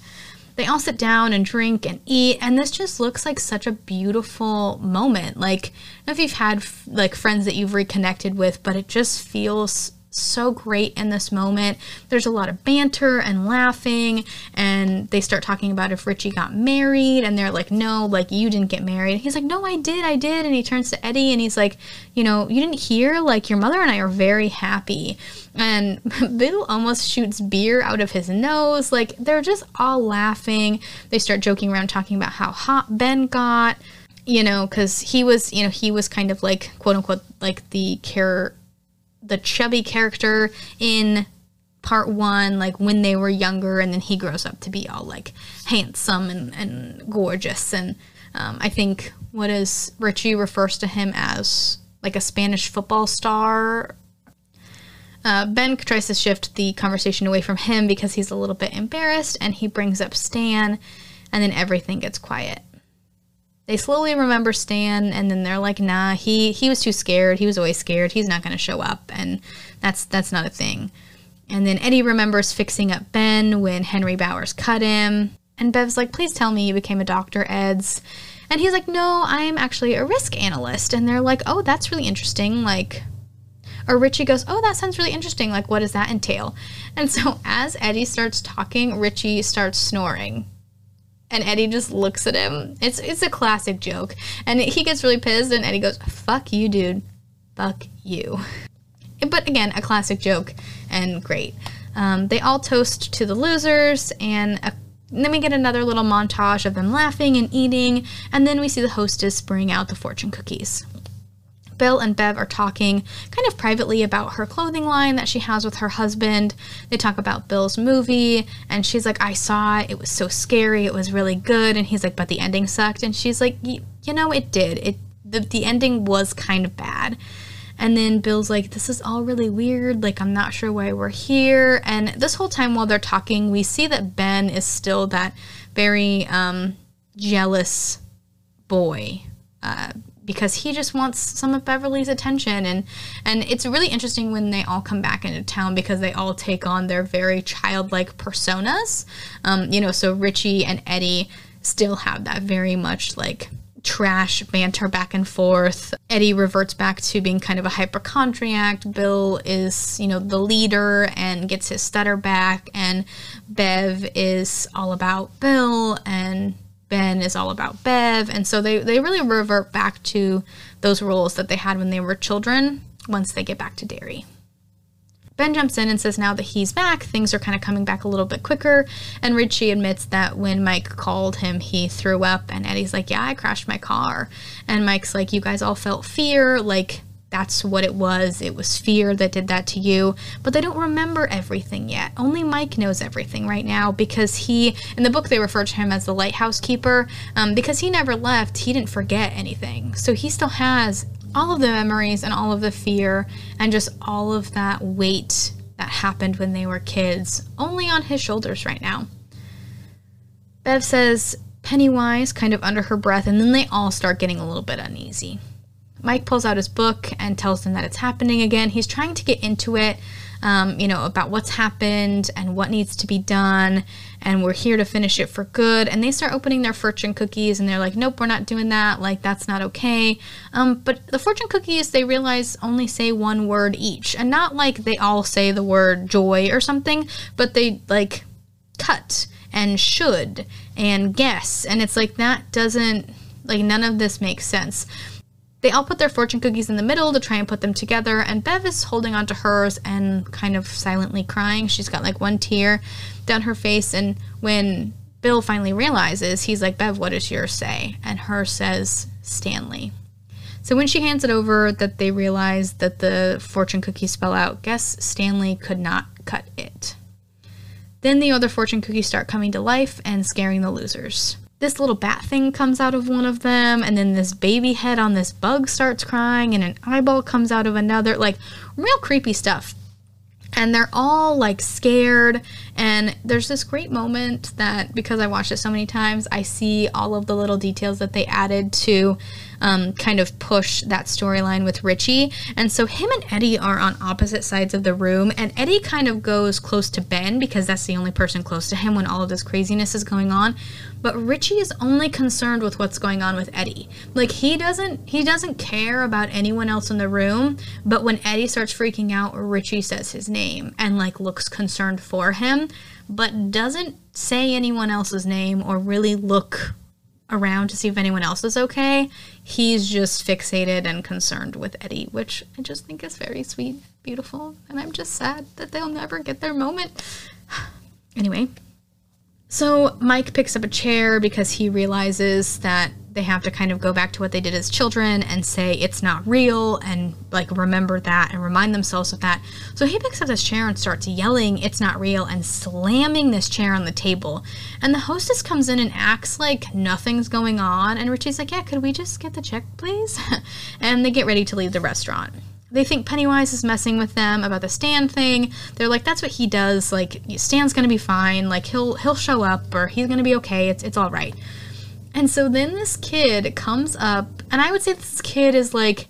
A: They all sit down and drink and eat, and this just looks like such a beautiful moment. I don't know if you've had friends that you've reconnected with, but it just feels so great in this moment. There's a lot of banter and laughing, and they start talking about if Richie got married, and they're like, no, you didn't get married. And he's like, no, I did. And he turns to Eddie and he's like, you didn't hear, your mother and I are very happy. And Bill almost shoots beer out of his nose. They're just all laughing. They start joking around, talking about how hot Ben got, because he was kind of quote unquote, the chubby character in part 1, when they were younger, and then he grows up to be all handsome and gorgeous. And I think Richie refers to him as a Spanish football star. Ben tries to shift the conversation away from him because he's a little bit embarrassed, and he brings up Stan, and then everything gets quiet. They slowly remember Stan, and then they're like, nah, he was too scared. He was always scared. He's not going to show up, and that's not a thing. And then Eddie remembers fixing up Ben when Henry Bowers cut him. And Bev's like, please tell me you became a doctor, Eds. And he's like, no, I'm actually a risk analyst. And they're like, oh, that's really interesting. Or Richie goes, oh, that sounds really interesting. What does that entail? And so as Eddie starts talking, Richie starts snoring. And Eddie just looks at him. It's a classic joke. And he gets really pissed, and Eddie goes, fuck you, dude. Fuck you. But again, a classic joke, and great. They all toast to the losers, and then we get another little montage of them laughing and eating, and then we see the hostess bring out the fortune cookies. Bill and Bev are talking kind of privately about her clothing line that she has with her husband. They talk about Bill's movie, and she's like, I saw it. It was so scary. It was really good. And he's like, but the ending sucked. And she's like, it did. The ending was kind of bad. And then Bill's like, this is all really weird. I'm not sure why we're here. And this whole time while they're talking, we see that Ben is still that very jealous boy, because he just wants some of Beverly's attention. And it's really interesting when they all come back into town, because they all take on their very childlike personas. So Richie and Eddie still have that very much trash banter back and forth. Eddie reverts back to being kind of a hypochondriac. Bill is, the leader and gets his stutter back. And Bev is all about Bill, and Ben is all about Bev. And so they really revert back to those roles that they had when they were children once they get back to Derry. Ben jumps in and says now that he's back, things are kind of coming back a little bit quicker. And Richie admits that when Mike called him, he threw up. And Eddie's like, yeah, I crashed my car. And Mike's like, you guys all felt fear. that's what it was fear that did that to you, but they don't remember everything yet. Only Mike knows everything right now, because in the book they refer to him as the lighthouse keeper, because he never left, he didn't forget anything. So he still has all of the memories and all of the fear and just all of that weight that happened when they were kids only on his shoulders right now. Bev says Pennywise kind of under her breath, and then they all start getting a little bit uneasy. Mike pulls out his book and tells them that it's happening again. He's trying to get into it, about what's happened and what needs to be done, and we're here to finish it for good. And they start opening their fortune cookies, and they're like, nope, we're not doing that. Like, that's not okay. But the fortune cookies, they realize, only say one word each. And not like they all say the word joy or something, but they, like, cut and should and guess. And it's like, that doesn't, like, none of this makes sense. They all put their fortune cookies in the middle to try and put them together, and Bev is holding onto hers and kind of silently crying. She's got like one tear down her face, and when Bill finally realizes, he's like, Bev, what does yours say? And hers says Stanley. So when she hands it over, that they realize that the fortune cookies spell out, guess Stanley could not cut it. Then the other fortune cookies start coming to life and scaring the losers. This little bat thing comes out of one of them, and then this baby head on this bug starts crying, and an eyeball comes out of another, like, real creepy stuff. And they're all, like, scared, and there's this great moment that, because I watched it so many times, I see all of the little details that they added to kind of push that storyline with Richie. And so him and Eddie are on opposite sides of the room, and Eddie kind of goes close to Ben because that's the only person close to him when all of this craziness is going on. But Richie is only concerned with what's going on with Eddie. Like, he doesn't care about anyone else in the room, but when Eddie starts freaking out, Richie says his name and, like, looks concerned for him, but doesn't say anyone else's name or really look around to see if anyone else is okay. He's just fixated and concerned with Eddie, which I just think is very sweet, beautiful, and I'm just sad that they'll never get their moment. Anyway, so Mike picks up a chair because he realizes that they have to kind of go back to what they did as children and say it's not real and, like, remember that and remind themselves of that. So he picks up this chair and starts yelling it's not real and slamming this chair on the table. And the hostess comes in and acts like nothing's going on, and Richie's like, yeah, could we just get the check, please? And they get ready to leave the restaurant. They think Pennywise is messing with them about the Stan thing. They're like, that's what he does. Like, Stan's gonna be fine. Like, he'll show up, or he's gonna be okay. It's all right. And so then this kid comes up, and I would say this kid is, like,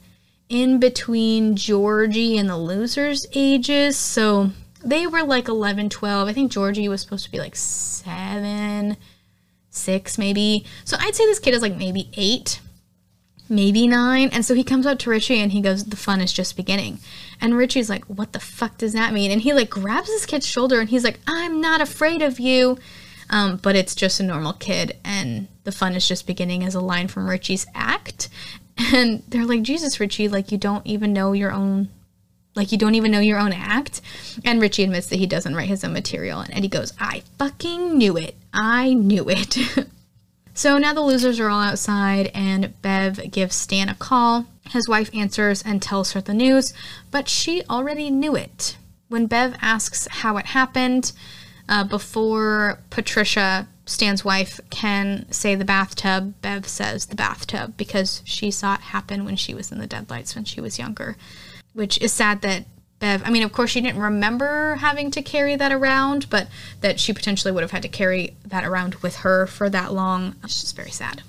A: in between Georgie and the losers' ages. So they were, like, 11, 12. I think Georgie was supposed to be, like, 7, 6, maybe. So I'd say this kid is, like, maybe 8. Maybe 9. And so he comes up to Richie and he goes, the fun is just beginning. And Richie's like, what the fuck does that mean? And he, like, grabs this kid's shoulder and he's like, I'm not afraid of you. But it's just a normal kid, and the fun is just beginning as a line from Richie's act. And they're like, Jesus, Richie, like, you don't even know your own act. And Richie admits that he doesn't write his own material. And Eddie goes, I fucking knew it. I knew it. So now the losers are all outside, and Bev gives Stan a call. His wife answers and tells her the news, but she already knew it. When Bev asks how it happened, before Patricia, Stan's wife, can say the bathtub, Bev says the bathtub because she saw it happen when she was in the deadlights when she was younger, which is sad that Bev, I mean, of course she didn't remember having to carry that around, but that she potentially would have had to carry that around with her for that long. It's just very sad.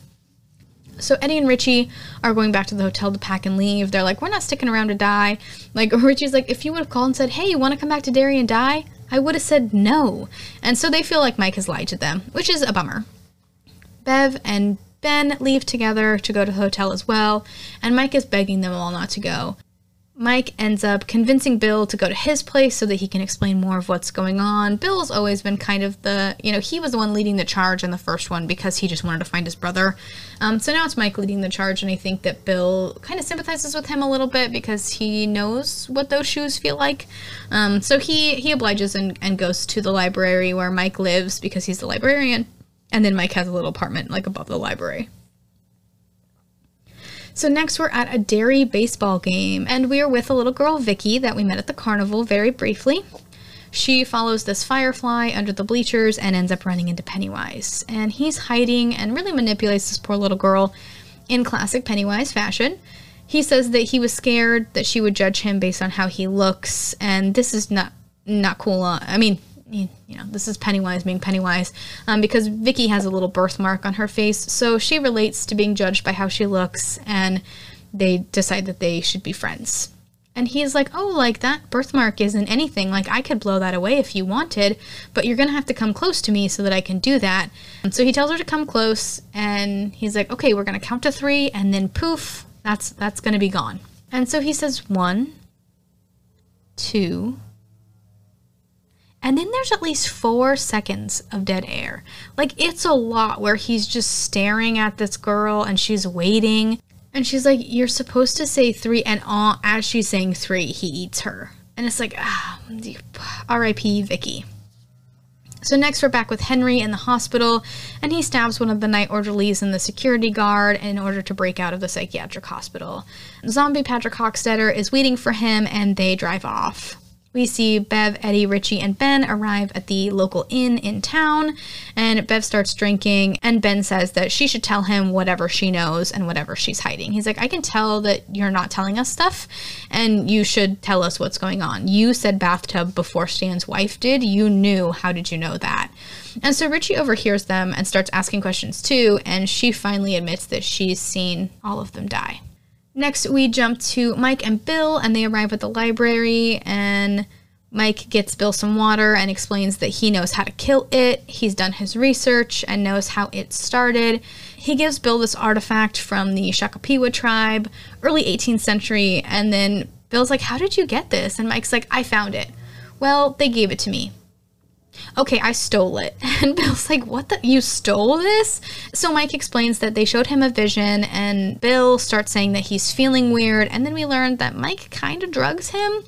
A: So Eddie and Richie are going back to the hotel to pack and leave. They're like, we're not sticking around to die. Like, Richie's like, if you would have called and said, hey, you want to come back to Derry and die? I would have said no. And so they feel like Mike has lied to them, which is a bummer. Bev and Ben leave together to go to the hotel as well, and Mike is begging them all not to go. Mike ends up convincing Bill to go to his place so that he can explain more of what's going on. Bill's always been kind of he was the one leading the charge in the first one because he just wanted to find his brother. So now it's Mike leading the charge, and I think that Bill kind of sympathizes with him a little bit because he knows what those shoes feel like. So he obliges and goes to the library where Mike lives because he's the librarian. And then Mike has a little apartment, like, above the library. So next we're at a Derry baseball game, and we are with a little girl, Vicky, that we met at the carnival very briefly. She follows this firefly under the bleachers and ends up running into Pennywise. And he's hiding and really manipulates this poor little girl in classic Pennywise fashion. He says that he was scared that she would judge him based on how he looks, and this is not cool. I mean, you know, this is Pennywise being Pennywise, because Vicky has a little birthmark on her face, so she relates to being judged by how she looks, and they decide that they should be friends. And he's like, oh, like, that birthmark isn't anything. Like, I could blow that away if you wanted, but you're going to have to come close to me so that I can do that. And so he tells her to come close, and he's like, okay, we're going to count to 3, and then poof, that's going to be gone. And so he says 1, 2, and then there's at least 4 seconds of dead air. Like, it's a lot where he's just staring at this girl, and she's waiting. And she's like, you're supposed to say 3, and as she's saying 3, he eats her. And it's like, R.I.P. Vicky. So next we're back with Henry in the hospital, and he stabs one of the night orderlies and the security guard in order to break out of the psychiatric hospital. Zombie Patrick Hockstetter is waiting for him, and they drive off. We see Bev, Eddie, Richie, and Ben arrive at the local inn in town, and Bev starts drinking, and Ben says that she should tell him whatever she knows and whatever she's hiding. He's like, I can tell that you're not telling us stuff, and you should tell us what's going on. You said bathtub before Stan's wife did. You knew. How did you know that? And so Richie overhears them and starts asking questions too, and she finally admits that she's seen all of them die. Next, we jump to Mike and Bill, and they arrive at the library, and Mike gets Bill some water and explains that he knows how to kill it. He's done his research and knows how it started. He gives Bill this artifact from the Shakapiwa tribe, early 18th century, and then Bill's like, how did you get this? And Mike's like, I found it. Well, they gave it to me. Okay, I stole it. And Bill's like, what the? You stole this? So Mike explains that they showed him a vision, and Bill starts saying that he's feeling weird, and then we learned that Mike kind of drugs him.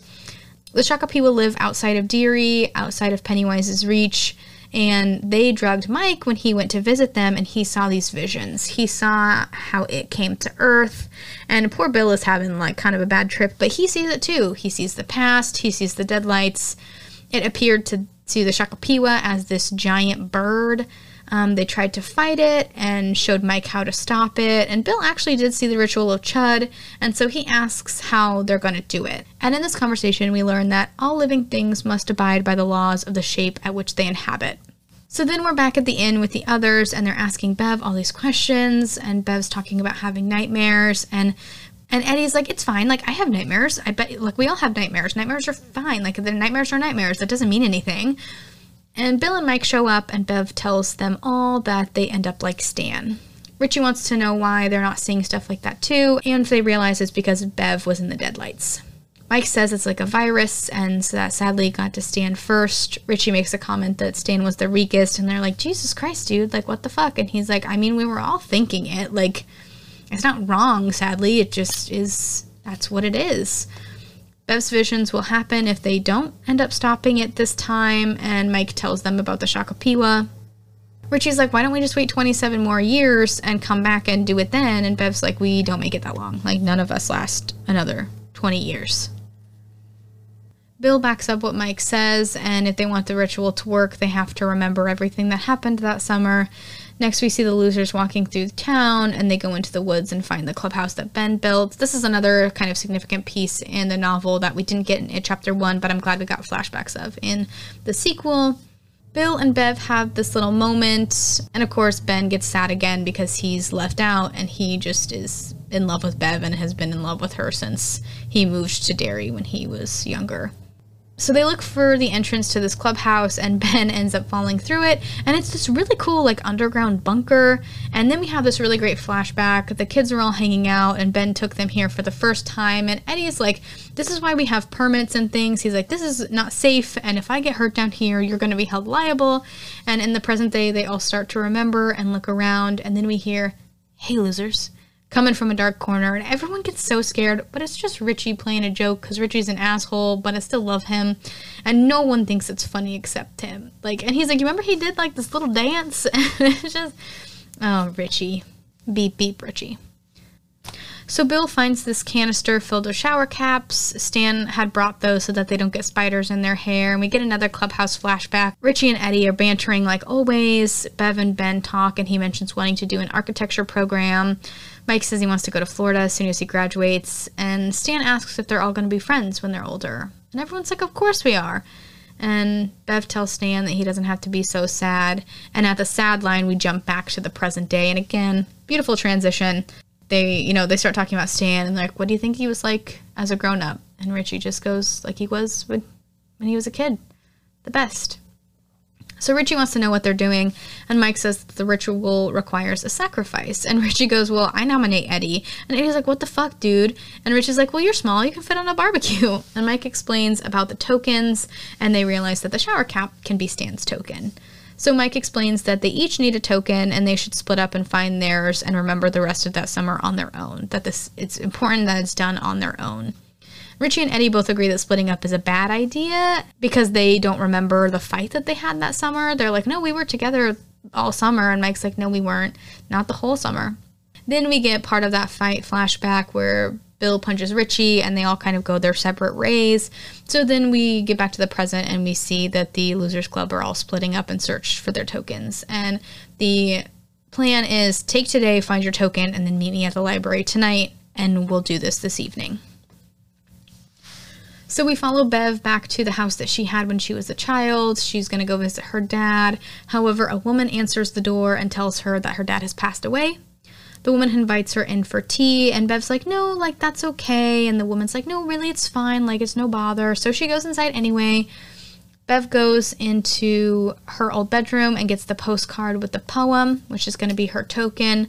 A: The Shakapiwa live outside of Derry, outside of Pennywise's reach, and they drugged Mike when he went to visit them, and he saw these visions. He saw how it came to Earth, and poor Bill is having like kind of a bad trip, but he sees it too. He sees the past, he sees the deadlights. It appeared to the Shakapiwa as this giant bird. They tried to fight it and showed Mike how to stop it. And Bill actually did see the ritual of Chud, and so he asks how they're going to do it. And in this conversation, we learn that all living things must abide by the laws of the shape at which they inhabit. So then we're back at the inn with the others, and they're asking Bev all these questions, and Bev's talking about having nightmares, and Eddie's like, it's fine, like, I have nightmares. I bet, like, we all have nightmares. Nightmares are fine. Like, the nightmares are nightmares. That doesn't mean anything. And Bill and Mike show up, and Bev tells them all that they end up like Stan. Richie wants to know why they're not seeing stuff like that too, and they realize it's because Bev was in the deadlights. Mike says it's like a virus, and so that sadly got to Stan first. Richie makes a comment that Stan was the weakest, and they're like, Jesus Christ, dude, like, what the fuck? And he's like, I mean, we were all thinking it, like, it's not wrong, sadly, it just is, that's what it is. Bev's visions will happen if they don't end up stopping it this time, and Mike tells them about the Shakapiwa. Richie's like, why don't we just wait 27 more years and come back and do it then? And Bev's like, we don't make it that long. Like, none of us last another 20 years. Bill backs up what Mike says, and if they want the ritual to work, they have to remember everything that happened that summer. Next, we see the losers walking through town, and they go into the woods and find the clubhouse that Ben built. This is another kind of significant piece in the novel that we didn't get in chapter 1, but I'm glad we got flashbacks of in the sequel. Bill and Bev have this little moment, and of course Ben gets sad again because he's left out, and he just is in love with Bev and has been in love with her since he moved to Derry when he was younger. So they look for the entrance to this clubhouse, and Ben ends up falling through it, and it's this really cool, like, underground bunker. And then we have this really great flashback. The kids are all hanging out, and Ben took them here for the first time, and Eddie's like, this is why we have permits and things. He's like, this is not safe, and if I get hurt down here, you're going to be held liable. And in the present day, they all start to remember and look around, and then we hear, hey, losers, coming from a dark corner, and everyone gets so scared, but it's just Richie playing a joke because Richie's an asshole, but I still love him, and no one thinks it's funny except him. Like, and he's like, you remember he did like this little dance? And it's just, oh, Richie, beep beep Richie. So Bill finds this canister filled with shower caps. Stan had brought those so that they don't get spiders in their hair. And we get another clubhouse flashback. Richie and Eddie are bantering like always. Bev and Ben talk, and he mentions wanting to do an architecture program. Mike says he wants to go to Florida as soon as he graduates. And Stan asks if they're all going to be friends when they're older. And everyone's like, of course we are. And Bev tells Stan that he doesn't have to be so sad. And at the sad line, we jump back to the present day. And again, beautiful transition. They start talking about Stan and like, what do you think he was like as a grown-up? And Richie just goes like he was when he was a kid. The best. So Richie wants to know what they're doing, and Mike says that the ritual requires a sacrifice. And Richie goes, well, I nominate Eddie. And Eddie's like, what the fuck, dude? And Richie's like, well, you're small. You can fit on a barbecue. And Mike explains about the tokens, and they realize that the shower cap can be Stan's token. So Mike explains that they each need a token, and they should split up and find theirs and remember the rest of that summer on their own. It's important that it's done on their own. Richie and Eddie both agree that splitting up is a bad idea because they don't remember the fight that they had that summer. They're like, no, we were together all summer. And Mike's like, no, we weren't. Not the whole summer. Then we get part of that fight flashback where Bill punches Richie and they all kind of go their separate ways. So then we get back to the present and we see that the Losers Club are all splitting up and search for their tokens. And the plan is take today, find your token, and then meet me at the library tonight. And we'll do this evening. So we follow Bev back to the house that she had when she was a child. She's going to go visit her dad. However, a woman answers the door and tells her that her dad has passed away. The woman invites her in for tea, and Bev's like, no, like, that's okay. And the woman's like, no, really, it's fine. Like, it's no bother. So she goes inside anyway. Bev goes into her old bedroom and gets the postcard with the poem, which is going to be her token.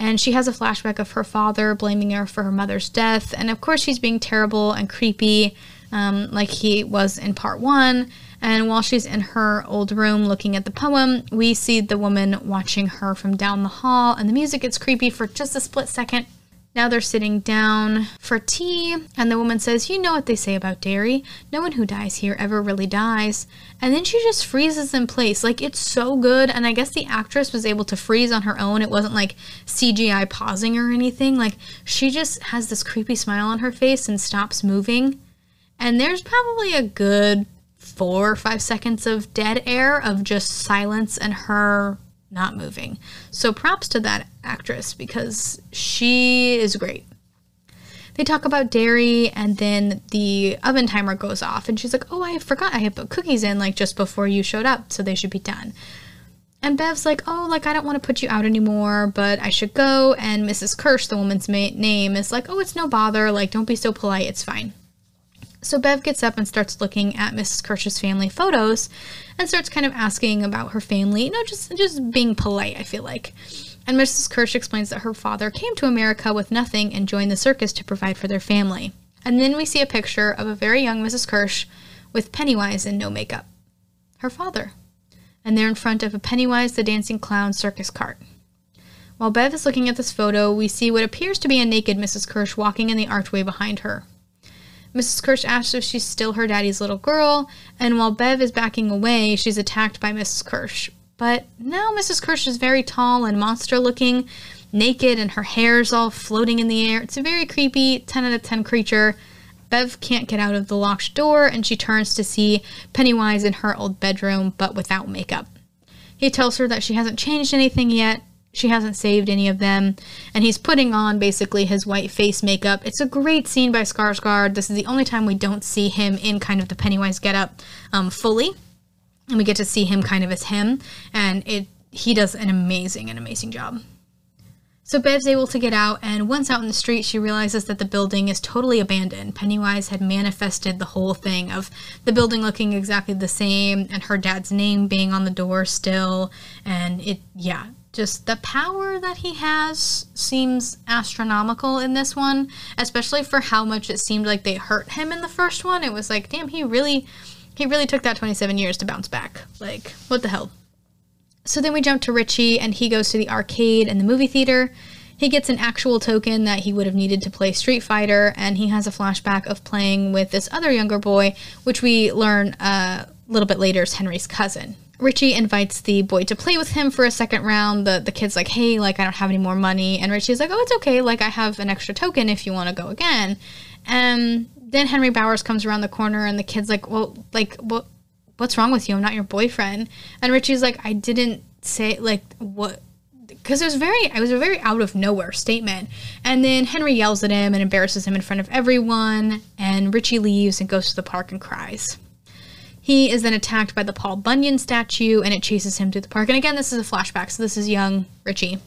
A: And she has a flashback of her father blaming her for her mother's death. And of course, she's being terrible and creepy, like he was in part 1. And while she's in her old room looking at the poem, we see the woman watching her from down the hall. And the music gets creepy for just a split second. Now they're sitting down for tea, and the woman says, you know what they say about Derry. No one who dies here ever really dies. And then she just freezes in place. Like, it's so good, and I guess the actress was able to freeze on her own. It wasn't like CGI pausing or anything. Like, she just has this creepy smile on her face and stops moving. And there's probably a good 4 or 5 seconds of dead air of just silence and her not moving. So props to that actress because she is great. They talk about Derry, and then the oven timer goes off, and she's like, oh, I forgot I had put cookies in like just before you showed up, so they should be done. And Bev's like, oh, like, I don't want to put you out anymore, but I should go. And Mrs. Kirsch, the woman's name, is like, oh, it's no bother, like, don't be so polite, it's fine. So Bev gets up and starts looking at Mrs. Kirsch's family photos and starts kind of asking about her family, just being polite, I feel like. And Mrs. Kirsch explains that her father came to America with nothing and joined the circus to provide for their family. And then we see a picture of a very young Mrs. Kirsch with Pennywise and no makeup. Her father. And they're in front of a Pennywise the Dancing Clown circus cart. While Bev is looking at this photo, we see what appears to be a naked Mrs. Kirsch walking in the archway behind her. Mrs. Kirsch asks if she's still her daddy's little girl, and while Bev is backing away, she's attacked by Mrs. Kirsch. But now Mrs. Kirsch is very tall and monster-looking, naked, and her hair's all floating in the air. It's a very creepy 10 out of 10 creature. Bev can't get out of the locked door, and she turns to see Pennywise in her old bedroom, but without makeup. He tells her that she hasn't changed anything yet. She hasn't saved any of them, and he's putting on basically his white face makeup. It's a great scene by Skarsgård. This is the only time we don't see him in kind of the Pennywise getup fully, and we get to see him kind of as him, and he does an amazing job. So Bev's able to get out, and once out in the street, she realizes that the building is totally abandoned. Pennywise had manifested the whole thing of the building looking exactly the same, and her dad's name being on the door still, and just the power that he has seems astronomical in this one, especially for how much it seemed like they hurt him in the first one. It was like, damn, he really took that 27 years to bounce back. Like, what the hell? So then we jump to Richie, and he goes to the arcade and the movie theater. He gets an actual token that he would have needed to play Street Fighter, and he has a flashback of playing with this other younger boy, which we learn a little bit later is Henry's cousin. Richie invites the boy to play with him for a second round. The kid's like, hey, like, I don't have any more money. And Richie's like, oh, it's okay. Like, I have an extra token if you want to go again. And then Henry Bowers comes around the corner and the kid's like, well, like, what's wrong with you? I'm not your boyfriend. And Richie's like, I didn't say, like, what? Because it was a very out of nowhere statement. And then Henry yells at him and embarrasses him in front of everyone. And Richie leaves and goes to the park and cries. He is then attacked by the Paul Bunyan statue, and it chases him through the park. And again, this is a flashback, so this is young Richie.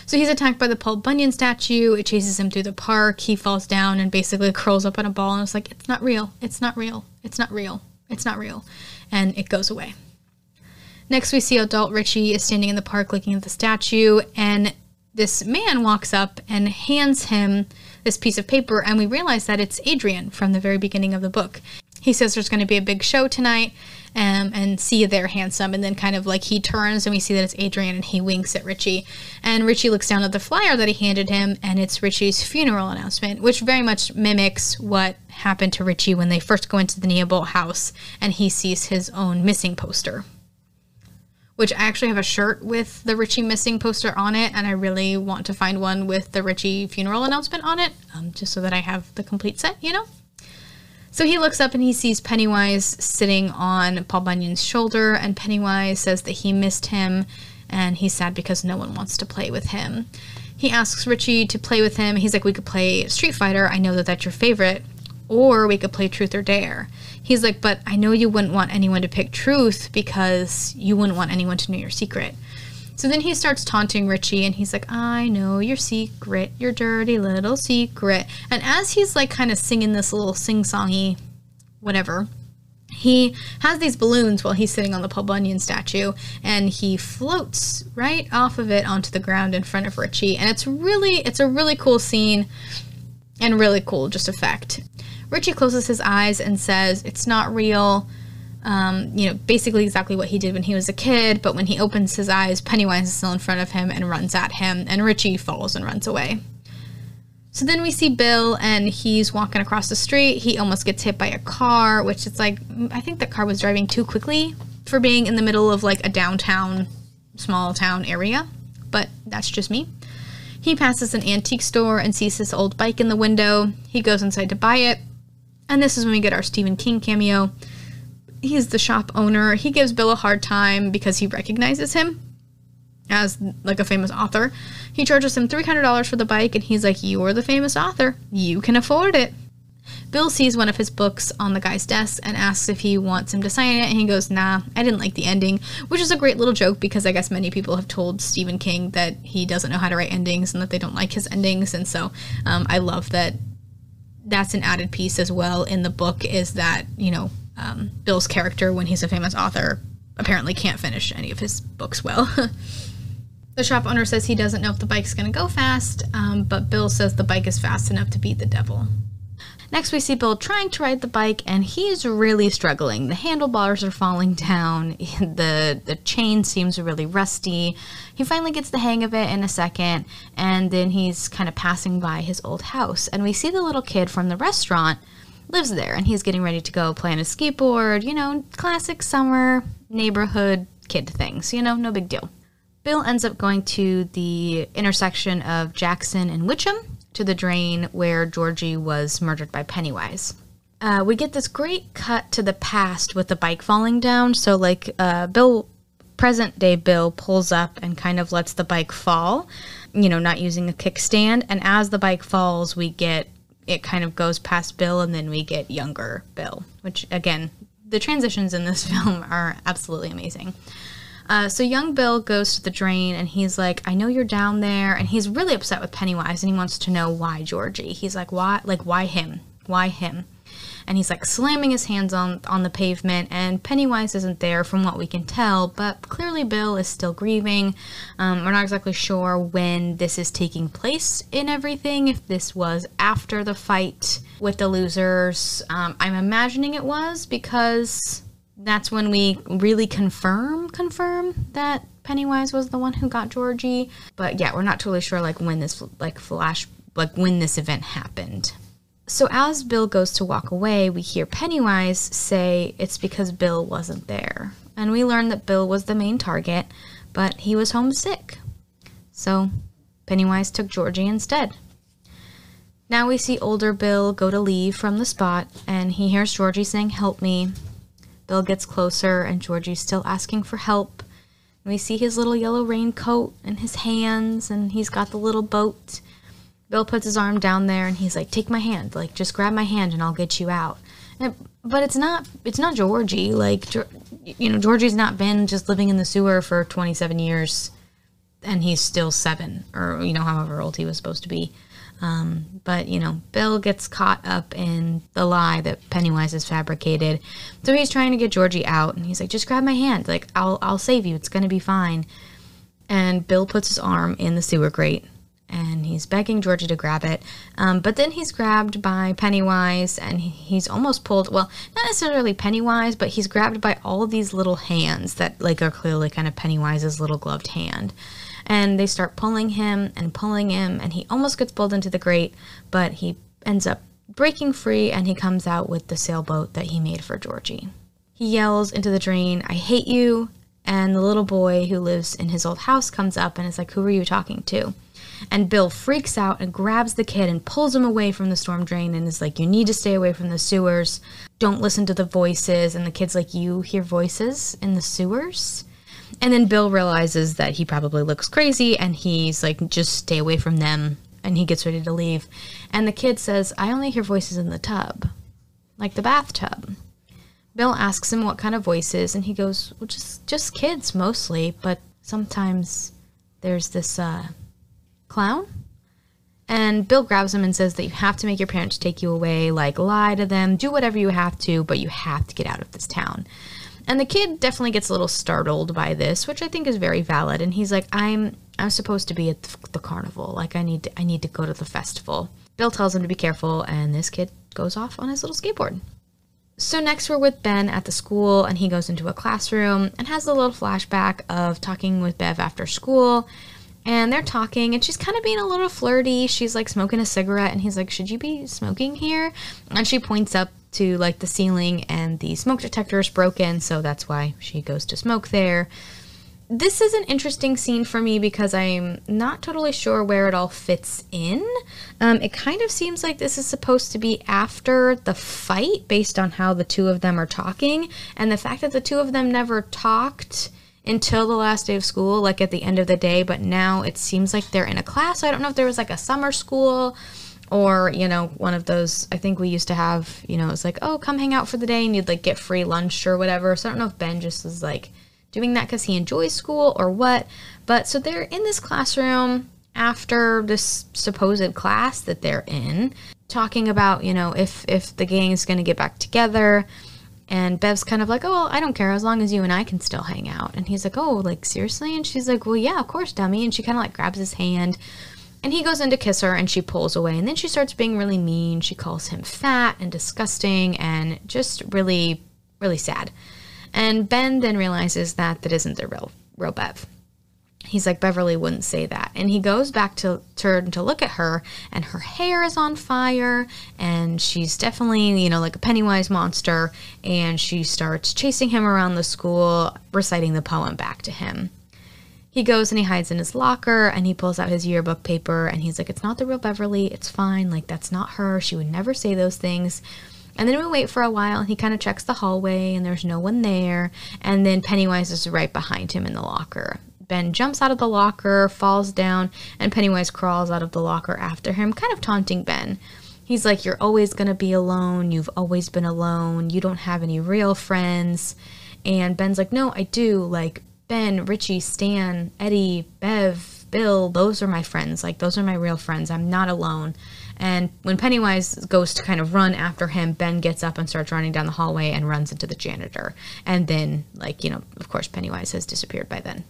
A: So he's attacked by the Paul Bunyan statue. It chases him through the park. He falls down and basically curls up in a ball, and it's like, it's not real. It's not real. It's not real. It's not real. And it goes away. Next, we see adult Richie is standing in the park looking at the statue, and this man walks up and hands him this piece of paper, and we realize that it's Adrian from the very beginning of the book. He says there's going to be a big show tonight, and see you there, handsome. And then kind of like he turns and we see that it's Adrian, and he winks at Richie. And Richie looks down at the flyer that he handed him, and it's Richie's funeral announcement, which very much mimics what happened to Richie when they first go into the Neobolt house and he sees his own missing poster. Which I actually have a shirt with the Richie missing poster on it, and I really want to find one with the Richie funeral announcement on it, just so that I have the complete set, you know? So he looks up and he sees Pennywise sitting on Paul Bunyan's shoulder, and Pennywise says that he missed him and he's sad because no one wants to play with him. He asks Richie to play with him. He's like, we could play Street Fighter. I know that that's your favorite. Or we could play Truth or Dare. He's like, but I know you wouldn't want anyone to pick Truth because you wouldn't want anyone to know your secret. So then he starts taunting Richie, and he's like, I know your secret, your dirty little secret. And as he's like kind of singing this little sing-songy whatever, he has these balloons while he's sitting on the Paul Bunyan statue, and he floats right off of it onto the ground in front of Richie. And it's a really cool scene and really cool just effect. Richie closes his eyes and says, it's not real. Basically exactly what he did when he was a kid, but when he opens his eyes, Pennywise is still in front of him and runs at him, and Richie falls and runs away. So then we see Bill, and he's walking across the street. He almost gets hit by a car, which is like, I think the car was driving too quickly for being in the middle of like a downtown, small town area, but that's just me. He passes an antique store and sees this old bike in the window. He goes inside to buy it, and this is when we get our Stephen King cameo. He's the shop owner. He gives Bill a hard time because he recognizes him as like a famous author. He charges him $300 for the bike, and he's like, you're the famous author. You can afford it. Bill sees one of his books on the guy's desk and asks if he wants him to sign it, and he goes, nah, I didn't like the ending, which is a great little joke because I guess many people have told Stephen King that he doesn't know how to write endings and that they don't like his endings, and so I love that that's an added piece as well in the book, is that, Bill's character, when he's a famous author, apparently can't finish any of his books well. The shop owner says he doesn't know if the bike's going to go fast, but Bill says the bike is fast enough to beat the devil. Next, we see Bill trying to ride the bike, and he's really struggling. The handlebars are falling down. The chain seems really rusty. He finally gets the hang of it in a second, and then he's kind of passing by his old house. And we see the little kid from the restaurant lives there, and he's getting ready to go play on his skateboard. Classic summer neighborhood kid things. No big deal. Bill ends up going to the intersection of Jackson and Witcham, to the drain where Georgie was murdered by Pennywise. We get this great cut to the past with the bike falling down. So present day Bill pulls up and kind of lets the bike fall, not using a kickstand. And as the bike falls, it kind of goes past Bill, and then we get younger Bill, which again, the transitions in this film are absolutely amazing. So young Bill goes to the drain, and he's like, I know you're down there, and he's really upset with Pennywise, and he wants to know why Georgie. He's like, why him? Why him? And he's like slamming his hands on the pavement, and Pennywise isn't there from what we can tell, but clearly Bill is still grieving. We're not exactly sure when this is taking place in everything, if this was after the fight with the losers. I'm imagining it was, because that's when we really confirm that Pennywise was the one who got Georgie. But yeah, we're not totally sure when this when this event happened. So as Bill goes to walk away, we hear Pennywise say it's because Bill wasn't there, And we learn that Bill was the main target, but he was homesick. So Pennywise took Georgie instead. Now we see older Bill go to leave from the spot, and he hears Georgie saying, "Help me." Bill gets closer, and Georgie's still asking for help. We see his little yellow raincoat and his hands, and he's got the little boat. Bill puts his arm down there, and he's like, "Take my hand, like, just grab my hand and I'll get you out." But it's not Georgie. Like, Georgie's not been just living in the sewer for 27 years, and he's still 7, or, however old he was supposed to be. But Bill gets caught up in the lie that Pennywise has fabricated. So he's trying to get Georgie out, and he's like, "Just grab my hand. Like, I'll save you. It's going to be fine." And Bill puts his arm in the sewer grate, and he's begging Georgie to grab it. But then he's grabbed by Pennywise, and he's almost pulled, well, not necessarily Pennywise, but he's grabbed by all of these little hands that, like, are clearly kind of Pennywise's little gloved hand. And they start pulling him, and he almost gets pulled into the grate, but he ends up breaking free, and he comes out with the sailboat that he made for Georgie. He yells into the drain, "I hate you," and the little boy who lives in his old house comes up and is like, "Who are you talking to?" And Bill freaks out and grabs the kid and pulls him away from the storm drain and is like, "You need to stay away from the sewers. Don't listen to the voices." And the kid's like, "You hear voices in the sewers?" And then Bill realizes that he probably looks crazy, and he's like, "Just stay away from them." And he gets ready to leave. And the kid says, "I only hear voices in the tub, like the bathtub." Bill asks him what kind of voices, and he goes, "Well, just kids mostly, but sometimes there's this clown." And Bill grabs him and says that you have to make your parents take you away, like lie to them, do whatever you have to, but you have to get out of this town. And the kid definitely gets a little startled by this, which I think is very valid. And he's like, I'm supposed to be at the carnival. Like, I need to go to the festival." Bill tells him to be careful, and this kid goes off on his little skateboard. So next we're with Ben at the school, and he goes into a classroom and has a little flashback of talking with Bev after school. And they're talking, and she's kind of being a little flirty. She's like smoking a cigarette, and he's like, "Should you be smoking here?" And she points up to like the ceiling, and the smoke detector is broken, so that's why she goes to smoke there. This is an interesting scene for me because I'm not totally sure where it all fits in. It kind of seems like this is supposed to be after the fight based on how the two of them are talking, and the fact that the two of them never talked until the last day of school, like at the end of the day, but now it seems like they're in a class. So I don't know if there was like a summer school or, one of those, I think we used to have, it was like, "Oh, come hang out for the day," and you'd like get free lunch or whatever. So I don't know if Ben just was like doing that because he enjoys school or what. But so they're in this classroom after this supposed class that they're in, talking about, if the gang is going to get back together. And Bev's kind of like, "Oh, well, I don't care as long as you and I can still hang out." And he's like, "Oh, like seriously?" And she's like, "Well, yeah, of course, dummy." And she kind of like grabs his hand, and he goes in to kiss her, and she pulls away. And then she starts being really mean. She calls him fat and disgusting and just really, really sad. And Ben then realizes that isn't the real Bev. He's like, "Beverly wouldn't say that." And he goes back to turn to look at her, and her hair is on fire, and she's definitely, like a Pennywise monster, and she starts chasing him around the school, reciting the poem back to him. He goes and he hides in his locker, and he pulls out his yearbook paper, and he's like, "It's not the real Beverly. It's fine. Like, that's not her. She would never say those things." And then we wait for a while, and he kind of checks the hallway, and there's no one there. And then Pennywise is right behind him in the locker. Ben jumps out of the locker, falls down, and Pennywise crawls out of the locker after him, kind of taunting Ben. He's like, "You're always going to be alone. You've always been alone. You don't have any real friends." And Ben's like, "No, I do. Like, Ben, Richie, Stan, Eddie, Bev, Bill, those are my friends. Like, those are my real friends. I'm not alone." And when Pennywise goes to kind of run after him, Ben gets up and starts running down the hallway and runs into the janitor. And then, of course, Pennywise has disappeared by then.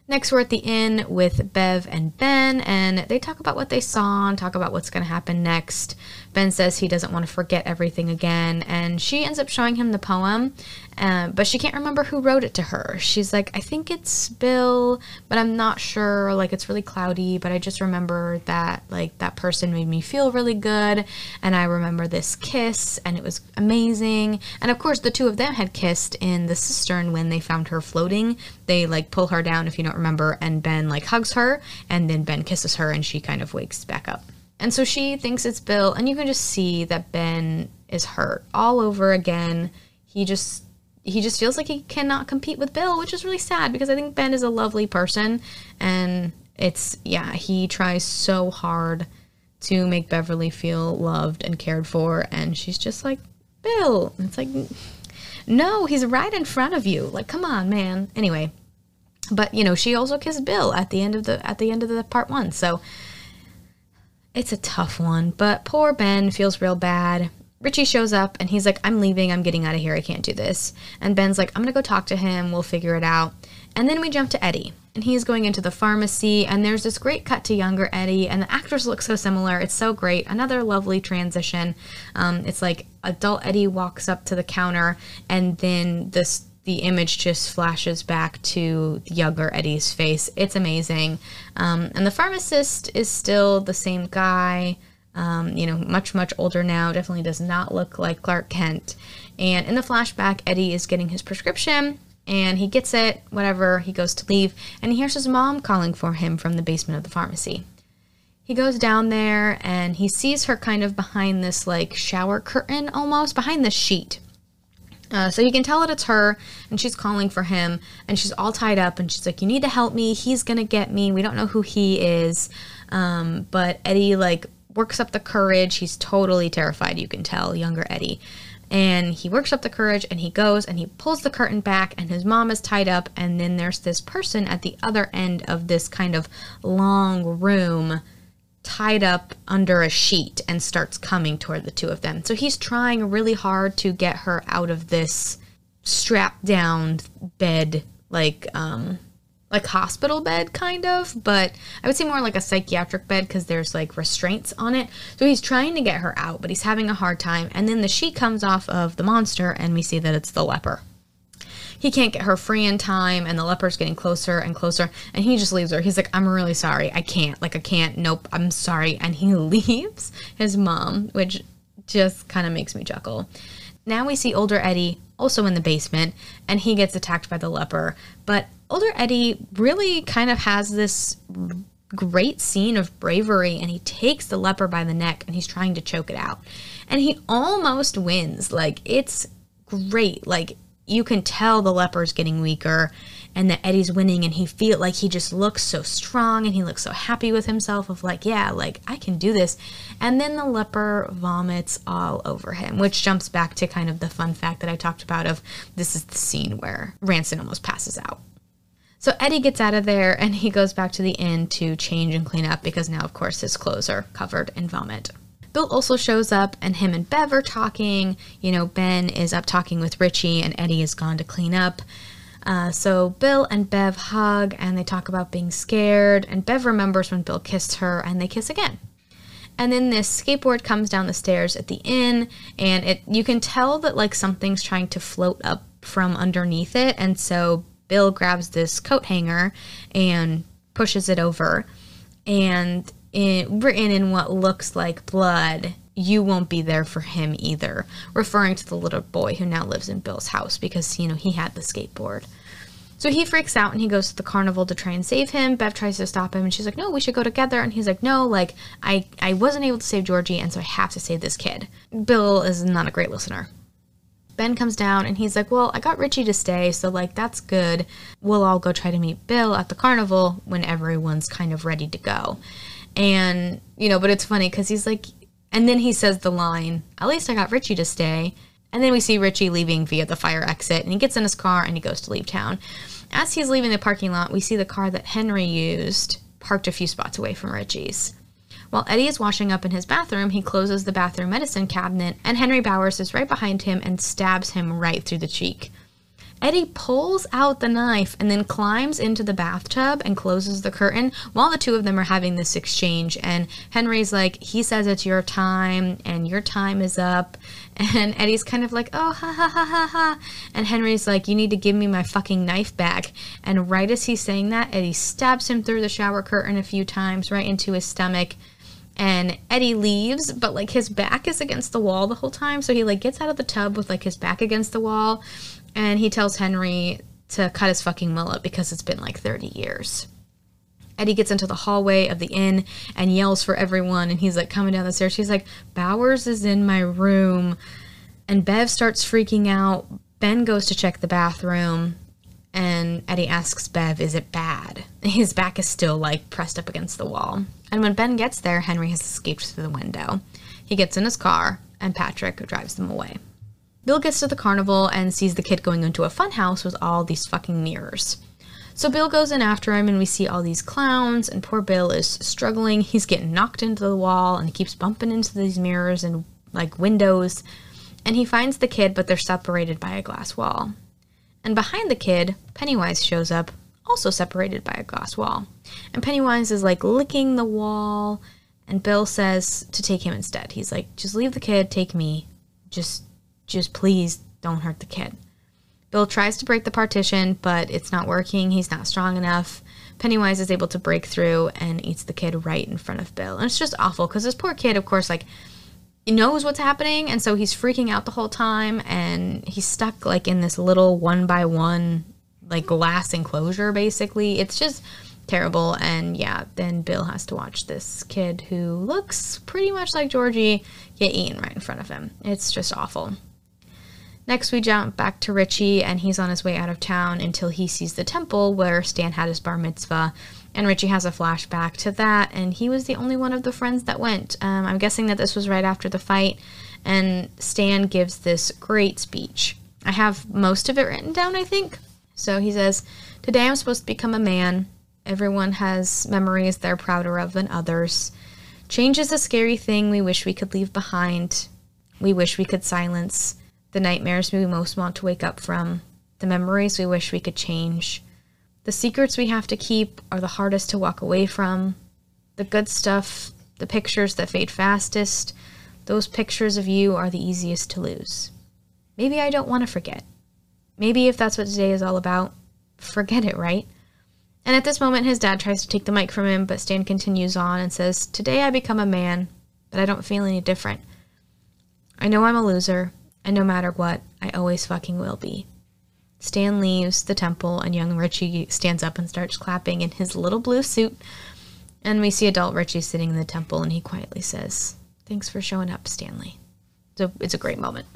A: Next, we're at the inn with Bev and Ben, and they talk about what they saw and talk about what's going to happen next. Ben says he doesn't want to forget everything again, and she ends up showing him the poem, but she can't remember who wrote it to her. She's like, I think it's Bill, but I'm not sure. Like, it's really cloudy, but I just remember that, like, that person made me feel really good, and I remember this kiss, and it was amazing. And of course, the two of them had kissed in the cistern when they found her floating. They, like, pull her down, if you don't remember, and Ben, like, hugs her, and then Ben kisses her, and she kind of wakes back up. And so she thinks it's Bill, and you can just see that Ben is hurt all over again. He just feels like he cannot compete with Bill, which is really sad because I think Ben is a lovely person, and he tries so hard to make Beverly feel loved and cared for, and she's just like, Bill. And it's like, no, he's right in front of you. Like, come on, man. Anyway, but you know, she also kissed Bill at the end of the part 1, so it's a tough one, but poor Ben feels real bad. Richie shows up, and he's like, I'm leaving. I'm getting out of here. I can't do this. And Ben's like, I'm going to go talk to him. We'll figure it out. And then we jump to Eddie, and he's going into the pharmacy, and there's this great cut to younger Eddie, and the actors look so similar. It's so great. Another lovely transition. It's like adult Eddie walks up to the counter, and then the image just flashes back to the younger Eddie's face. It's amazing. And the pharmacist is still the same guy, much, much older now, definitely does not look like Clark Kent. And in the flashback, Eddie is getting his prescription, and he gets it, whatever, he goes to leave, and he hears his mom calling for him from the basement of the pharmacy. He goes down there, and he sees her kind of behind this, like, shower curtain almost, behind this sheet. So you can tell that it's her, and she's calling for him, and she's all tied up, and she's like, you need to help me, he's gonna get me, we don't know who he is, but Eddie, like, works up the courage. He's totally terrified, you can tell, younger Eddie, and he works up the courage, and he goes, and he pulls the curtain back, and his mom is tied up, and then there's this person at the other end of this kind of long room, tied up under a sheet, and starts coming toward the two of them. So he's trying really hard to get her out of this strapped down bed, like hospital bed kind of, but I would say more like a psychiatric bed because there's like restraints on it. So he's trying to get her out, but he's having a hard time. And then the sheet comes off of the monster, and we see that it's the leper. He can't get her free in time, and the leper's getting closer and closer, and he just leaves her. He's like, I'm really sorry. I can't. Nope, I'm sorry. And he leaves his mom, which just kind of makes me chuckle. Now we see older Eddie also in the basement, and he gets attacked by the leper. But older Eddie really kind of has this great scene of bravery, and he takes the leper by the neck, and he's trying to choke it out. And he almost wins. Like, it's great. Like, you can tell the leper's getting weaker and that Eddie's winning, and he just looks so strong, and he looks so happy with himself of like, yeah, like, I can do this. And then the leper vomits all over him, which jumps back to kind of the fun fact that I talked about of this is the scene where Ranson almost passes out. So Eddie gets out of there, and he goes back to the inn to change and clean up because now, of course, his clothes are covered in vomit. Bill also shows up, and him and Bev are talking. You know, Ben is up talking with Richie, and Eddie is gone to clean up. So Bill and Bev hug, and they talk about being scared, and Bev remembers when Bill kissed her, and they kiss again. And then this skateboard comes down the stairs at the inn, and you can tell that, like, something's trying to float up from underneath it, and so Bill grabs this coat hanger and pushes it over, and written in what looks like blood, you won't be there for him either, referring to the little boy who now lives in Bill's house because, you know, he had the skateboard. So he freaks out, and he goes to the carnival to try and save him. Bev tries to stop him, and she's like, no, we should go together. And he's like, no, like, I wasn't able to save Georgie, and so I have to save this kid. Bill is not a great listener. Ben comes down, and he's like, well, I got Richie to stay, so, like, that's good. We'll all go try to meet Bill at the carnival when everyone's kind of ready to go. And, you know, but it's funny because he's like, and then he says the line, at least I got Richie to stay. And then we see Richie leaving via the fire exit, and he gets in his car, and he goes to leave town. As he's leaving the parking lot, we see the car that Henry used parked a few spots away from Richie's. While Eddie is washing up in his bathroom, he closes the bathroom medicine cabinet, and Henry Bowers is right behind him and stabs him right through the cheek. Eddie pulls out the knife and then climbs into the bathtub and closes the curtain while the two of them are having this exchange. And Henry's like, he says it's your time and your time is up. And Eddie's kind of like, oh, ha, ha, ha, ha, ha. And Henry's like, you need to give me my fucking knife back. And right as he's saying that, Eddie stabs him through the shower curtain a few times, right into his stomach. And Eddie leaves, but, like, his back is against the wall the whole time. So he, like, gets out of the tub with, like, his back against the wall. And he tells Henry to cut his fucking mullet because it's been, like, 30 years. Eddie gets into the hallway of the inn and yells for everyone. And he's, like, coming down the stairs. He's like, Bowers is in my room. And Bev starts freaking out. Ben goes to check the bathroom. And Eddie asks Bev, is it bad? His back is still, like, pressed up against the wall. And when Ben gets there, Henry has escaped through the window. He gets in his car, and Patrick drives them away. Bill gets to the carnival and sees the kid going into a fun house with all these fucking mirrors. So Bill goes in after him, and we see all these clowns, and poor Bill is struggling. He's getting knocked into the wall, and he keeps bumping into these mirrors and, like, windows. And he finds the kid, but they're separated by a glass wall. And behind the kid, Pennywise shows up, also separated by a glass wall. And Pennywise is, like, licking the wall, and Bill says to take him instead. He's like, just leave the kid, take me. Just please don't hurt the kid. Bill tries to break the partition, but it's not working. He's not strong enough. Pennywise is able to break through and eats the kid right in front of Bill. And it's just awful, because this poor kid, of course, like, he knows what's happening, and so he's freaking out the whole time, and he's stuck, like, in this little one-by-one, like, glass enclosure, basically. It's just terrible, and yeah, then Bill has to watch this kid who looks pretty much like Georgie get eaten right in front of him. It's just awful. Next, we jump back to Richie, and he's on his way out of town until he sees the temple where Stan had his bar mitzvah. And Richie has a flashback to that, and he was the only one of the friends that went. I'm guessing that this was right after the fight, and Stan gives this great speech. I have most of it written down, I think. So he says, today I'm supposed to become a man. Everyone has memories they're prouder of than others. Change is a scary thing we wish we could leave behind. We wish we could silence the nightmares we most want to wake up from, the memories we wish we could change. The secrets we have to keep are the hardest to walk away from. The good stuff, the pictures that fade fastest, those pictures of you are the easiest to lose. Maybe I don't want to forget. Maybe if that's what today is all about, forget it, right? And at this moment, his dad tries to take the mic from him, but Stan continues on and says, today I become a man, but I don't feel any different. I know I'm a loser, and no matter what, I always fucking will be. Stan leaves the temple, and young Richie stands up and starts clapping in his little blue suit. And we see adult Richie sitting in the temple, and he quietly says, thanks for showing up, Stanley. So it's a great moment.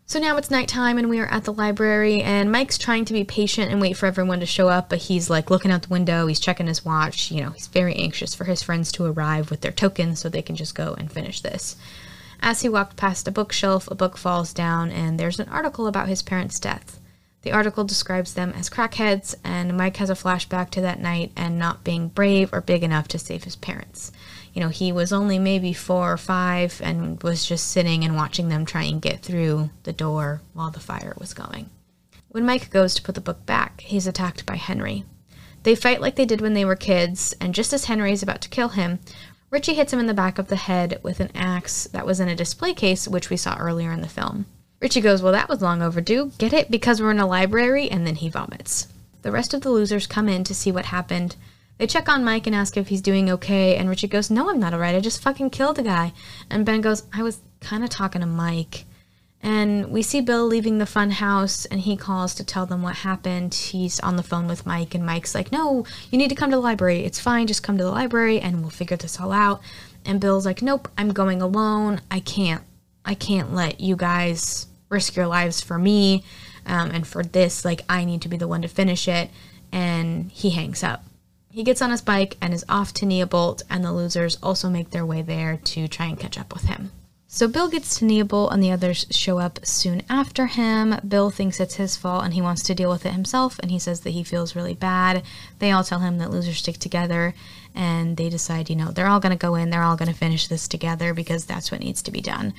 A: So now it's nighttime, and we are at the library, and Mike's trying to be patient and wait for everyone to show up, but he's, like, looking out the window, he's checking his watch, you know, he's very anxious for his friends to arrive with their tokens so they can just go and finish this. As he walked past a bookshelf, a book falls down, and there's an article about his parents' death. The article describes them as crackheads, and Mike has a flashback to that night and not being brave or big enough to save his parents. You know, he was only maybe 4 or 5 and was just sitting and watching them try and get through the door while the fire was going. When Mike goes to put the book back, he's attacked by Henry. They fight like they did when they were kids, and just as Henry is about to kill him, Richie hits him in the back of the head with an axe that was in a display case, which we saw earlier in the film. Richie goes, well, that was long overdue. Get it? Because we're in a library, and then he vomits. The rest of the losers come in to see what happened. They check on Mike and ask if he's doing okay, and Richie goes, no, I'm not alright, I just fucking killed a guy. And Ben goes, I was kind of talking to Mike. And we see Bill leaving the fun house, and he calls to tell them what happened. He's on the phone with Mike, and Mike's like, no, you need to come to the library. It's fine, just come to the library, and we'll figure this all out. And Bill's like, nope, I'm going alone. I can't let you guys risk your lives for me, and for this, like, I need to be the one to finish it. And he hangs up. He gets on his bike and is off to Neobolt, and the losers also make their way there to try and catch up with him. So Bill gets to Neobolt, and the others show up soon after him. Bill thinks it's his fault, and he wants to deal with it himself, and he says that he feels really bad. They all tell him that losers stick together, and they decide, you know, they're all going to go in, they're all going to finish this together, because that's what needs to be done.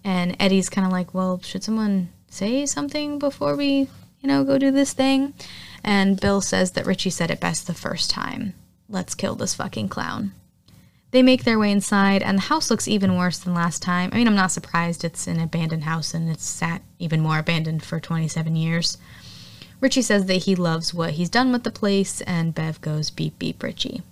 A: And Eddie's kind of like, well, should someone say something before we, go do this thing? And Bill says that Richie said it best the first time. Let's kill this fucking clown. They make their way inside, and the house looks even worse than last time. I mean, I'm not surprised. It's an abandoned house, and it's sat even more abandoned for 27 years. Richie says that he loves what he's done with the place, and Bev goes beep beep Richie.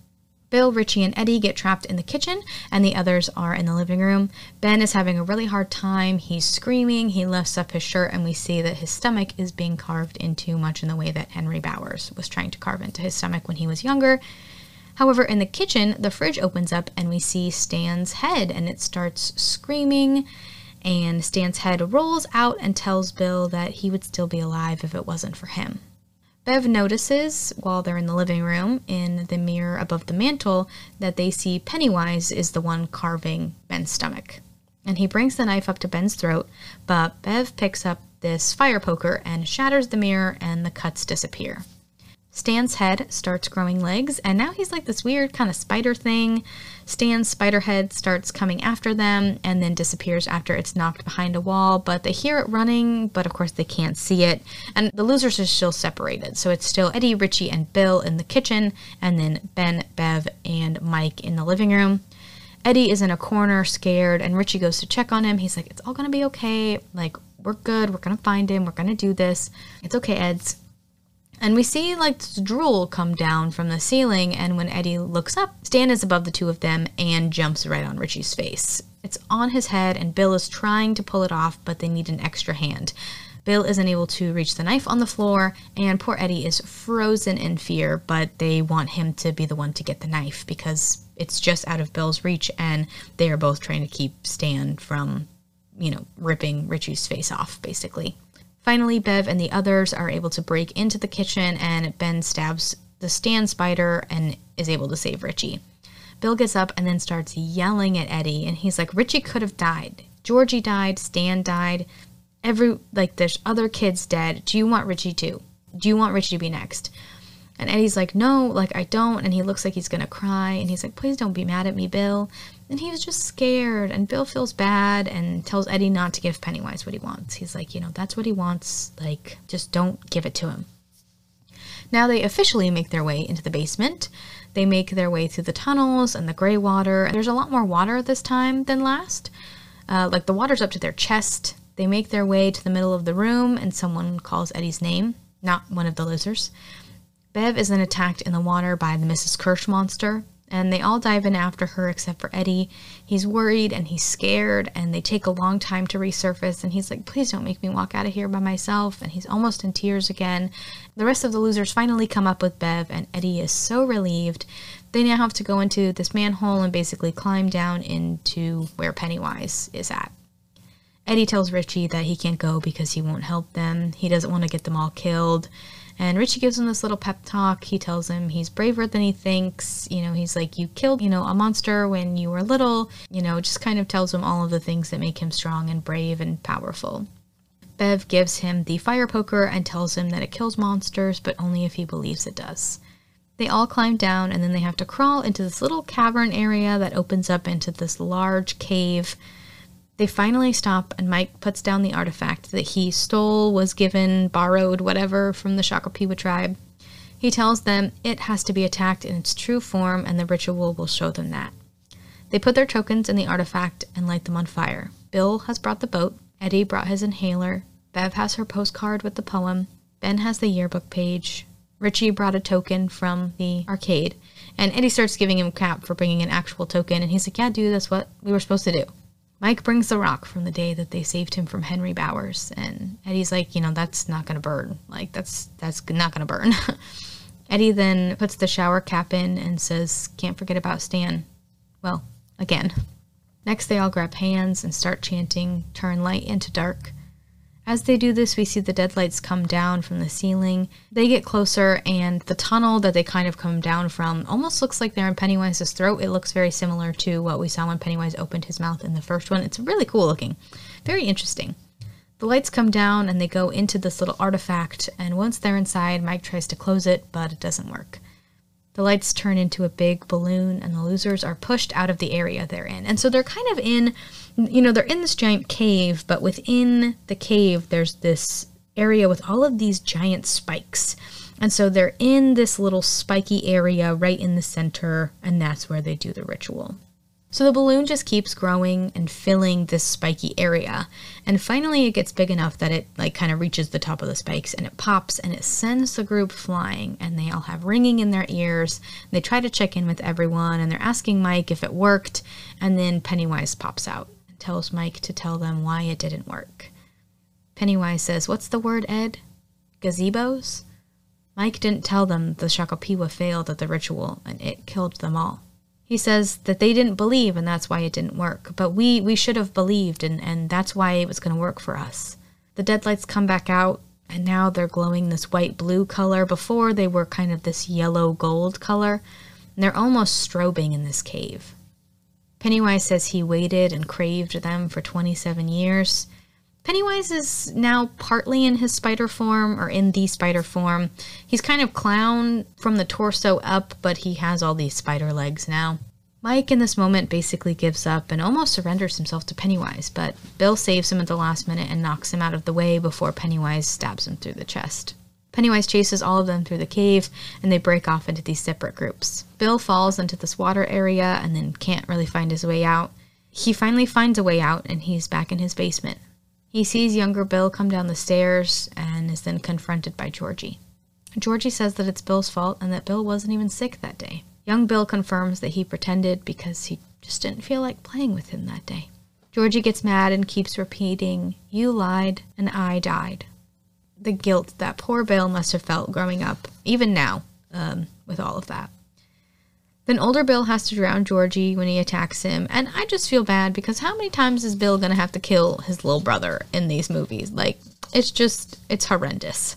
A: Bill, Richie, and Eddie get trapped in the kitchen, and the others are in the living room. Ben is having a really hard time. He's screaming. He lifts up his shirt, and we see that his stomach is being carved into much in the way that Henry Bowers was trying to carve into his stomach when he was younger. However, in the kitchen, the fridge opens up, and we see Stan's head, and it starts screaming, and Stan's head rolls out and tells Bill that he would still be alive if it wasn't for him. Bev notices, while they're in the living room, in the mirror above the mantle, that they see Pennywise is the one carving Ben's stomach. And he brings the knife up to Ben's throat, but Bev picks up this fire poker and shatters the mirror, and the cuts disappear. Stan's head starts growing legs, and now he's like this weird kind of spider thing. Stan's spider head starts coming after them and then disappears after it's knocked behind a wall, but they hear it running, but of course they can't see it. And the losers are still separated, so it's still Eddie, Richie, and Bill in the kitchen, and then Ben, Bev, and Mike in the living room. Eddie is in a corner, scared, and Richie goes to check on him. He's like, it's all gonna be okay. Like, we're good. We're gonna find him. We're gonna do this. It's okay, Eds. And we see, like, drool come down from the ceiling, and when Eddie looks up, Stan is above the two of them and jumps right on Richie's face. It's on his head, and Bill is trying to pull it off, but they need an extra hand. Bill isn't able to reach the knife on the floor, and poor Eddie is frozen in fear, but they want him to be the one to get the knife because it's just out of Bill's reach, and they are both trying to keep Stan from, ripping Richie's face off, basically. Finally, Bev and the others are able to break into the kitchen, and Ben stabs the Stan spider and is able to save Richie. Bill gets up and then starts yelling at Eddie, and he's like, Richie could have died. Georgie died. Stan died. There's other kids dead. Do you want Richie too? Do you want Richie to be next? And Eddie's like, no, I don't. And he looks like he's going to cry. And he's like, please don't be mad at me, Bill. And he was just scared. And Bill feels bad and tells Eddie not to give Pennywise what he wants. He's like, that's what he wants. Just don't give it to him. Now they officially make their way into the basement. They make their way through the tunnels and the gray water. There's a lot more water this time than last. The water's up to their chest. They make their way to the middle of the room, and someone calls Eddie's name, not one of the losers. Bev is then attacked in the water by the Mrs. Kirsch monster, and they all dive in after her except for Eddie. He's worried and he's scared, and they take a long time to resurface, and he's like, please don't make me walk out of here by myself, and he's almost in tears again. The rest of the losers finally come up with Bev, and Eddie is so relieved. They now have to go into this manhole and basically climb down into where Pennywise is at. Eddie tells Richie that he can't go because he won't help them. He doesn't want to get them all killed. And Richie gives him this little pep talk. He tells him he's braver than he thinks. He's like, you killed, a monster when you were little. Just kind of tells him all of the things that make him strong and brave and powerful. Bev gives him the fire poker and tells him that it kills monsters, but only if he believes it does. They all climb down, and then they have to crawl into this little cavern area that opens up into this large cave. They finally stop, and Mike puts down the artifact that he stole, was given, borrowed, whatever, from the Shakapiwa tribe. He tells them it has to be attacked in its true form, and the ritual will show them that. They put their tokens in the artifact and light them on fire. Bill has brought the boat. Eddie brought his inhaler. Bev has her postcard with the poem. Ben has the yearbook page. Richie brought a token from the arcade. And Eddie starts giving him crap for bringing an actual token, and he's like, yeah, dude, that's what we were supposed to do. Mike brings the rock from the day that they saved him from Henry Bowers, and Eddie's like, that's not going to burn. That's not going to burn. Eddie then puts the shower cap in and says, can't forget about Stan. Well, again. Next, they all grab hands and start chanting, turn light into dark. As they do this, we see the deadlights come down from the ceiling. They get closer, and the tunnel that they kind of come down from almost looks like they're in Pennywise's throat. It looks very similar to what we saw when Pennywise opened his mouth in the first one. It's really cool looking. Very interesting. The lights come down, and they go into this little artifact, and once they're inside, Mike tries to close it, but it doesn't work. The lights turn into a big balloon, and the losers are pushed out of the area they're in. And so they're kind of in, they're in this giant cave, but within the cave, there's this area with all of these giant spikes. And so they're in this little spiky area right in the center, and that's where they do the ritual. So the balloon just keeps growing and filling this spiky area. And finally it gets big enough that it kind of reaches the top of the spikes, and it pops and it sends the group flying, and they all have ringing in their ears. They try to check in with everyone, and they're asking Mike if it worked. And then Pennywise pops out and tells Mike to tell them why it didn't work. Pennywise says, "What's the word, Ed? Gazebos?" Mike didn't tell them the Shakapiwa failed at the ritual, and it killed them all. He says that they didn't believe, and that's why it didn't work. But we should have believed, and that's why it was going to work for us. The deadlights come back out, and now they're glowing this white-blue color. Before, they were kind of this yellow-gold color, and they're almost strobing in this cave. Pennywise says he waited and craved them for 27 years. Pennywise is now partly in his spider form, or in the spider form. He's kind of clown from the torso up, but he has all these spider legs now. Mike in this moment basically gives up and almost surrenders himself to Pennywise, but Bill saves him at the last minute and knocks him out of the way before Pennywise stabs him through the chest. Pennywise chases all of them through the cave, and they break off into these separate groups. Bill falls into this water area and then can't really find his way out. He finally finds a way out, and he's back in his basement. He sees younger Bill come down the stairs and is then confronted by Georgie. Georgie says that it's Bill's fault and that Bill wasn't even sick that day. Young Bill confirms that he pretended because he just didn't feel like playing with him that day. Georgie gets mad and keeps repeating, "You lied and I died." The guilt that poor Bill must have felt growing up, even now, with all of that. Then older Bill has to drown Georgie when he attacks him, and I just feel bad because how many times is Bill gonna have to kill his little brother in these movies? It's horrendous.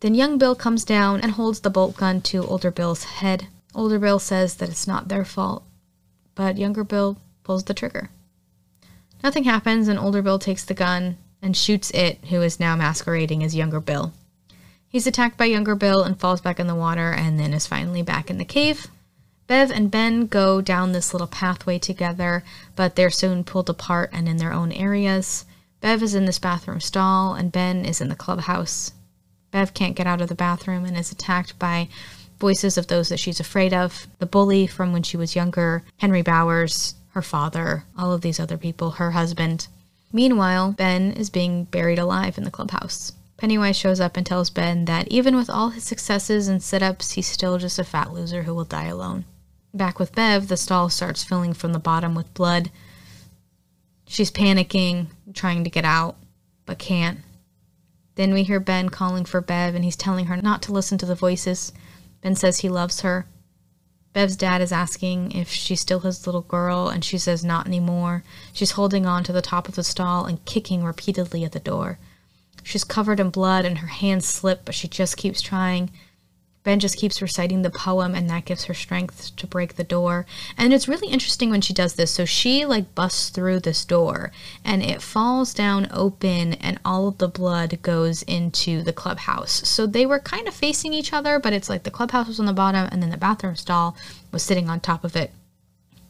A: Then young Bill comes down and holds the bolt gun to older Bill's head. Older Bill says that it's not their fault, but younger Bill pulls the trigger. Nothing happens, and older Bill takes the gun and shoots it, who is now masquerading as younger Bill. He's attacked by younger Bill and falls back in the water, and then is finally back in the cave. Bev and Ben go down this little pathway together, but they're soon pulled apart and in their own areas. Bev is in this bathroom stall, and Ben is in the clubhouse. Bev can't get out of the bathroom and is attacked by voices of those that she's afraid of. The bully from when she was younger, Henry Bowers, her father, all of these other people, her husband. Meanwhile, Ben is being buried alive in the clubhouse. Pennywise shows up and tells Ben that even with all his successes and sit-ups, he's still just a fat loser who will die alone. Back with Bev, the stall starts filling from the bottom with blood. She's panicking, trying to get out, but can't. Then we hear Ben calling for Bev, and he's telling her not to listen to the voices. Ben says he loves her. Bev's dad is asking if she's still his little girl, and she says not anymore. She's holding on to the top of the stall and kicking repeatedly at the door. She's covered in blood, and her hands slip, but she just keeps trying. Ben just keeps reciting the poem, and that gives her strength to break the door. And it's really interesting when she does this. So she busts through this door, and it falls down open, and all of the blood goes into the clubhouse. So they were kind of facing each other, but it's like the clubhouse was on the bottom, and then the bathroom stall was sitting on top of it.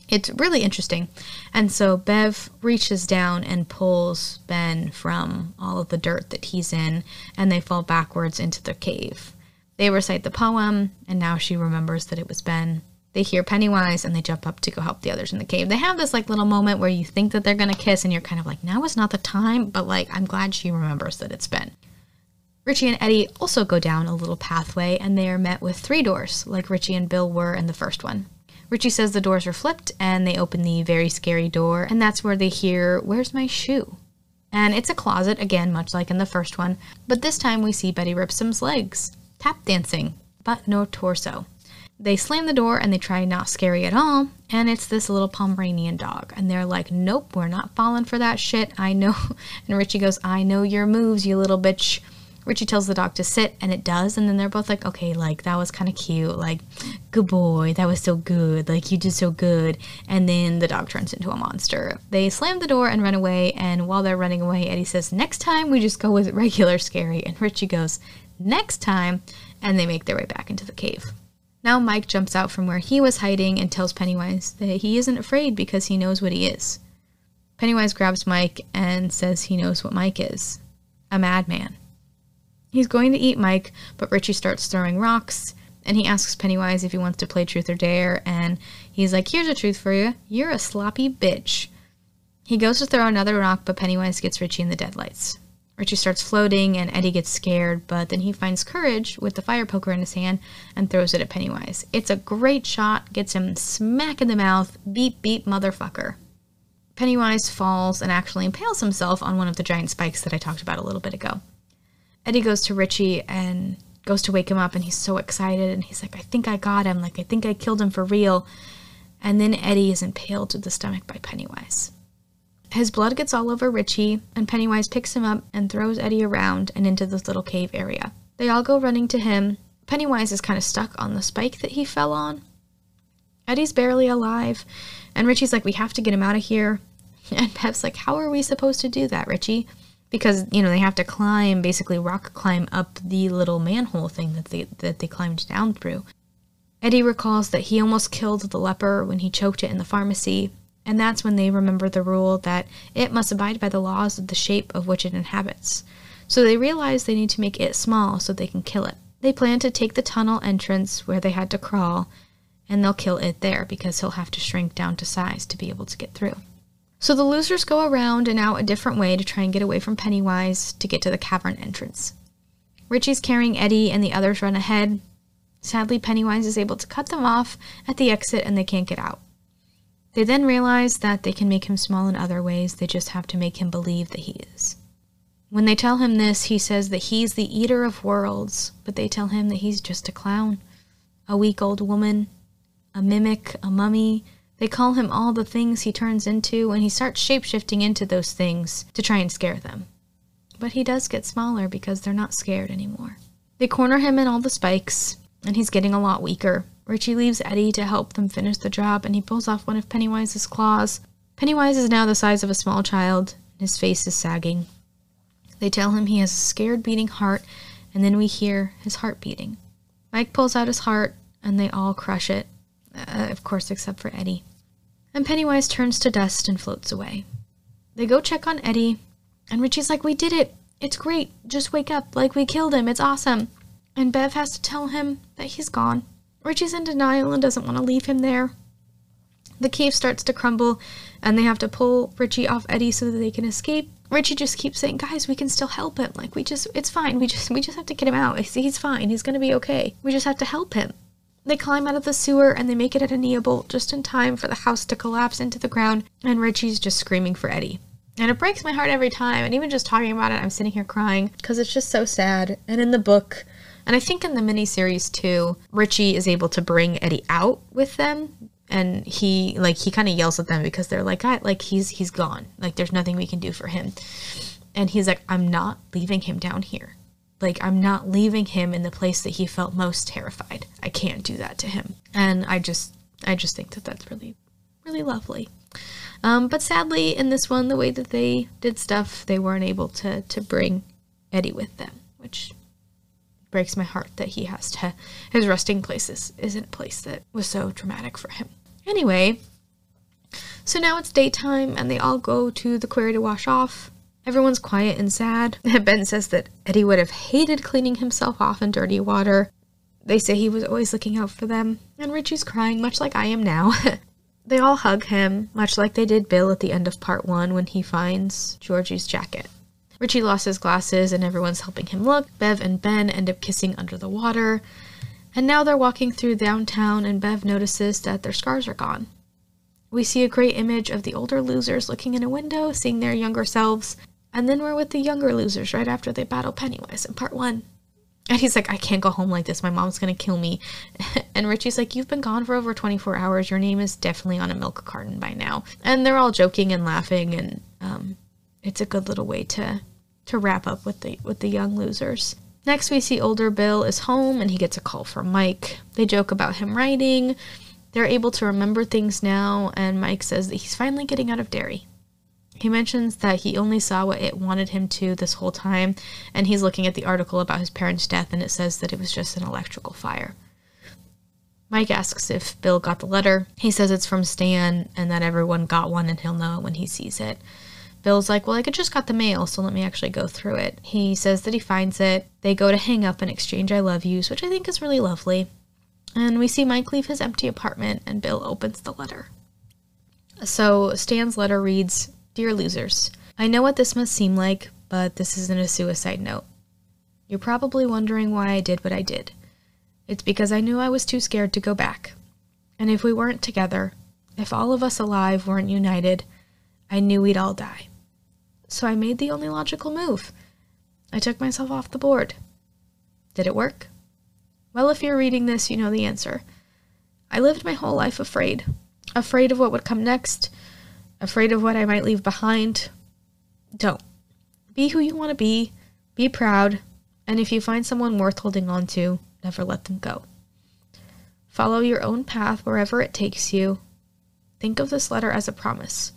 A: It's really interesting. And so Bev reaches down and pulls Ben from all of the dirt that he's in, and they fall backwards into the cave. They recite the poem, and now she remembers that it was Ben. They hear Pennywise, and they jump up to go help the others in the cave. They have this little moment where you think that they're going to kiss, and you're kind of like, now is not the time, but I'm glad she remembers that it's Ben. Richie and Eddie also go down a little pathway, and they are met with 3 doors, like Richie and Bill were in the first one. Richie says the doors are flipped, and they open the very scary door, and that's where they hear, "Where's my shoe?" And it's a closet, again, much like in the first one, but this time we see Betty Ripsom's legs. Tap dancing, but no torso. They slam the door and they try not scary at all, and it's this little Pomeranian dog, and they're like, "Nope, we're not falling for that shit, I know." And Richie goes, "I know your moves, you little bitch." Richie tells the dog to sit, and it does, and then they're both like, "Okay, that was kind of cute, good boy, that was so good, you did so good." And then the dog turns into a monster. They slam the door and run away, and while they're running away, Eddie says, "Next time we just go with regular scary," and Richie goes, "Next time," and they make their way back into the cave. Now Mike jumps out from where he was hiding and tells Pennywise that he isn't afraid because he knows what he is. Pennywise grabs Mike and says he knows what Mike is. a madman. He's going to eat Mike, but Richie starts throwing rocks, and he asks Pennywise if he wants to play truth or dare, and he's like, here's a truth for you. You're a sloppy bitch. He goes to throw another rock, but Pennywise gets Richie in the deadlights. Richie starts floating, and Eddie gets scared, but then he finds courage with the fire poker in his hand and throws it at Pennywise. It's a great shot, gets him smack in the mouth, beep, beep, motherfucker. Pennywise falls and actually impales himself on one of the giant spikes that I talked about a little bit ago. Eddie goes to Richie and goes to wake him up, and he's so excited, and he's like, I think I got him, like, I think I killed him for real. And then Eddie is impaled to the stomach by Pennywise. His blood gets all over Richie, and Pennywise picks him up and throws Eddie around and into this little cave area. They all go running to him. Pennywise is kind of stuck on the spike that he fell on. Eddie's barely alive, and Richie's like, we have to get him out of here. And Bev's like, how are we supposed to do that, Richie? Because, you know, they have to climb, basically rock climb up the little manhole thing that they climbed down through. Eddie recalls that he almost killed the leper when he choked it in the pharmacy, and that's when they remember the rule that it must abide by the laws of the shape of which it inhabits. So they realize they need to make it small so they can kill it. They plan to take the tunnel entrance where they had to crawl, and they'll kill it there because he'll have to shrink down to size to be able to get through. So the losers go around and out a different way to try and get away from Pennywise to get to the cavern entrance. Richie's carrying Eddie and the others run ahead. Sadly, Pennywise is able to cut them off at the exit and they can't get out. They then realize that they can make him small in other ways, they just have to make him believe that he is. When they tell him this, he says that he's the eater of worlds, but they tell him that he's just a clown, a weak old woman, a mimic, a mummy. They call him all the things he turns into, and he starts shape-shifting into those things to try and scare them. But he does get smaller because they're not scared anymore. They corner him in all the spikes, and he's getting a lot weaker. Richie leaves Eddie to help them finish the job, and he pulls off one of Pennywise's claws. Pennywise is now the size of a small child, and his face is sagging. They tell him he has a scared beating heart, and then we hear his heart beating. Mike pulls out his heart, and they all crush it. Of course, except for Eddie. And Pennywise turns to dust and floats away. They go check on Eddie, and Richie's like, we did it. It's great. Just wake up. Like, we killed him. It's awesome. And Bev has to tell him that he's gone. Richie's in denial and doesn't want to leave him there. The cave starts to crumble, and they have to pull Richie off Eddie so that they can escape. Richie just keeps saying, guys, we can still help him. Like, it's fine. We just have to get him out. He's fine. He's going to be okay. We just have to help him. They climb out of the sewer, and they make it at a Neobolt just in time for the house to collapse into the ground, and Richie's just screaming for Eddie. And it breaks my heart every time, and even just talking about it, I'm sitting here crying, because it's just so sad. And in the book, and I think in the miniseries too, Richie is able to bring Eddie out with them, and he kind of yells at them because they're like, he's gone. Like, there's nothing we can do for him. And he's like, I'm not leaving him down here. Like, I'm not leaving him in the place that he felt most terrified. I can't do that to him. And I just think that that's really, really lovely. But sadly, in this one, the way that they did stuff, they weren't able to bring Eddie with them, which breaks my heart that he has to, his resting place isn't a place that was so traumatic for him. Anyway, so now it's daytime, and they all go to the quarry to wash off. Everyone's quiet and sad. Ben says that Eddie would have hated cleaning himself off in dirty water. They say he was always looking out for them. And Richie's crying, much like I am now. They all hug him, much like they did Bill at the end of part 1 when he finds Georgie's jacket. Richie lost his glasses, and everyone's helping him look. Bev and Ben end up kissing under the water. And now they're walking through downtown, and Bev notices that their scars are gone. We see a great image of the older losers looking in a window, seeing their younger selves. And then we're with the younger losers right after they battle Pennywise in part 1. And he's like, I can't go home like this. My mom's going to kill me. And Richie's like, you've been gone for over 24 hours. Your name is definitely on a milk carton by now. And they're all joking and laughing. And it's a good little way to wrap up with the young losers. Next, we see older Bill is home, and he gets a call from Mike. They joke about him writing. They're able to remember things now. And Mike says that he's finally getting out of Derry. He mentions that he only saw what it wanted him to this whole time, and he's looking at the article about his parents' death, and it says that it was just an electrical fire. Mike asks if Bill got the letter. He says it's from Stan, and that everyone got one, and he'll know it when he sees it. Bill's like, well, I just got the mail, so let me actually go through it. He says that he finds it. They go to hang up and exchange I love yous, which I think is really lovely. And we see Mike leave his empty apartment, and Bill opens the letter. So Stan's letter reads, Dear losers, I know what this must seem like, but this isn't a suicide note. You're probably wondering why I did what I did. It's because I knew I was too scared to go back. And if we weren't together, if all of us alive weren't united, I knew we'd all die. So I made the only logical move. I took myself off the board. Did it work? Well, if you're reading this, you know the answer. I lived my whole life afraid. Afraid of what would come next. Afraid of what I might leave behind. Don't. Be who you want to be. Be proud. And if you find someone worth holding on to, never let them go. Follow your own path wherever it takes you. Think of this letter as a promise.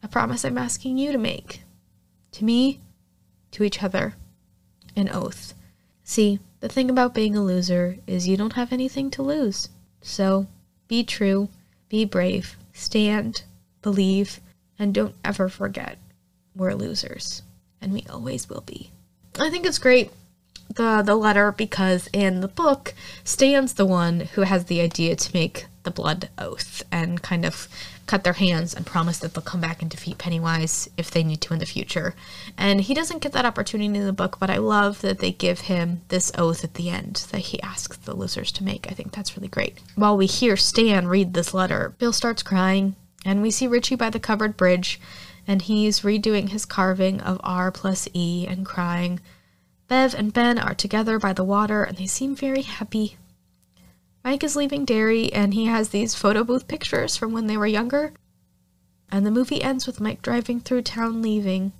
A: A promise I'm asking you to make. To me, to each other, an oath. See, the thing about being a loser is you don't have anything to lose. So, be true, be brave, stand, believe, and don't ever forget we're losers. And we always will be. I think it's great, the letter, because in the book, Stan's the one who has the idea to make the blood oath and kind of cut their hands and promise that they'll come back and defeat Pennywise if they need to in the future. And he doesn't get that opportunity in the book, but I love that they give him this oath at the end that he asks the losers to make. I think that's really great. While we hear Stan read this letter, Bill starts crying, and we see Richie by the covered bridge, and he's redoing his carving of R+E and crying. Bev and Ben are together by the water, and they seem very happy. Mike is leaving Derry, and he has these photo booth pictures from when they were younger. And the movie ends with Mike driving through town leaving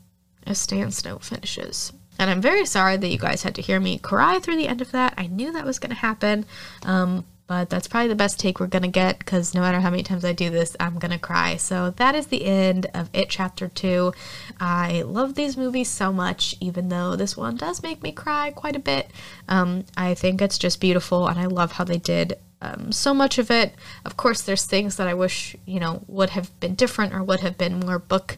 A: as Stan's note finishes. And I'm very sorry that you guys had to hear me cry through the end of that. I knew that was going to happen, but that's probably the best take we're going to get, because no matter how many times I do this, I'm going to cry. So that is the end of It Chapter 2. I love these movies so much, even though this one does make me cry quite a bit. I think it's just beautiful, and I love how they did so much of it. Of course, there's things that I wish, would have been different or would have been more book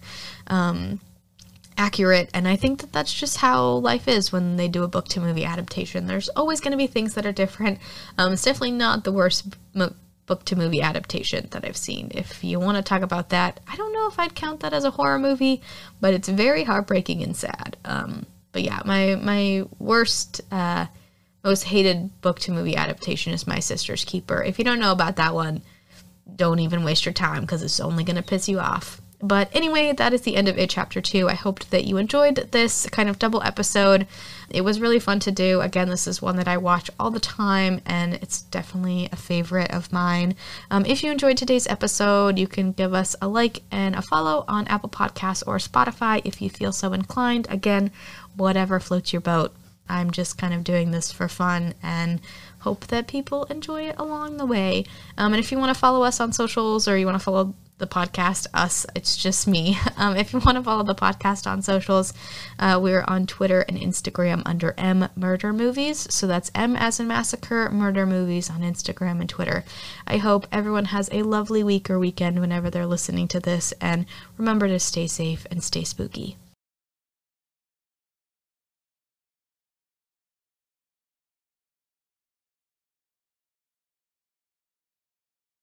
A: accurate, and I think that that's just how life is when they do a book to movie adaptation. There's always going to be things that are different. It's definitely not the worst book to movie adaptation that I've seen. If you want to talk about that, I don't know if I'd count that as a horror movie, but it's very heartbreaking and sad. But yeah, my worst, most hated book to movie adaptation is My Sister's Keeper. If you don't know about that one, don't even waste your time, because it's only going to piss you off. But anyway, that is the end of It Chapter 2. I hoped that you enjoyed this kind of double episode. It was really fun to do. Again, this is one that I watch all the time, and it's definitely a favorite of mine. If you enjoyed today's episode, you can give us a like and a follow on Apple Podcasts or Spotify if you feel so inclined. Again, whatever floats your boat. I'm just kind of doing this for fun and hope that people enjoy it along the way. And if you want to follow us on socials, or you want to follow the podcast, it's just me. If you want to follow the podcast on socials, we're on Twitter and Instagram under M Murder Movies. So that's M as in Massacre, Murder Movies on Instagram and Twitter. I hope everyone has a lovely week or weekend whenever they're listening to this, and remember to stay safe and stay spooky.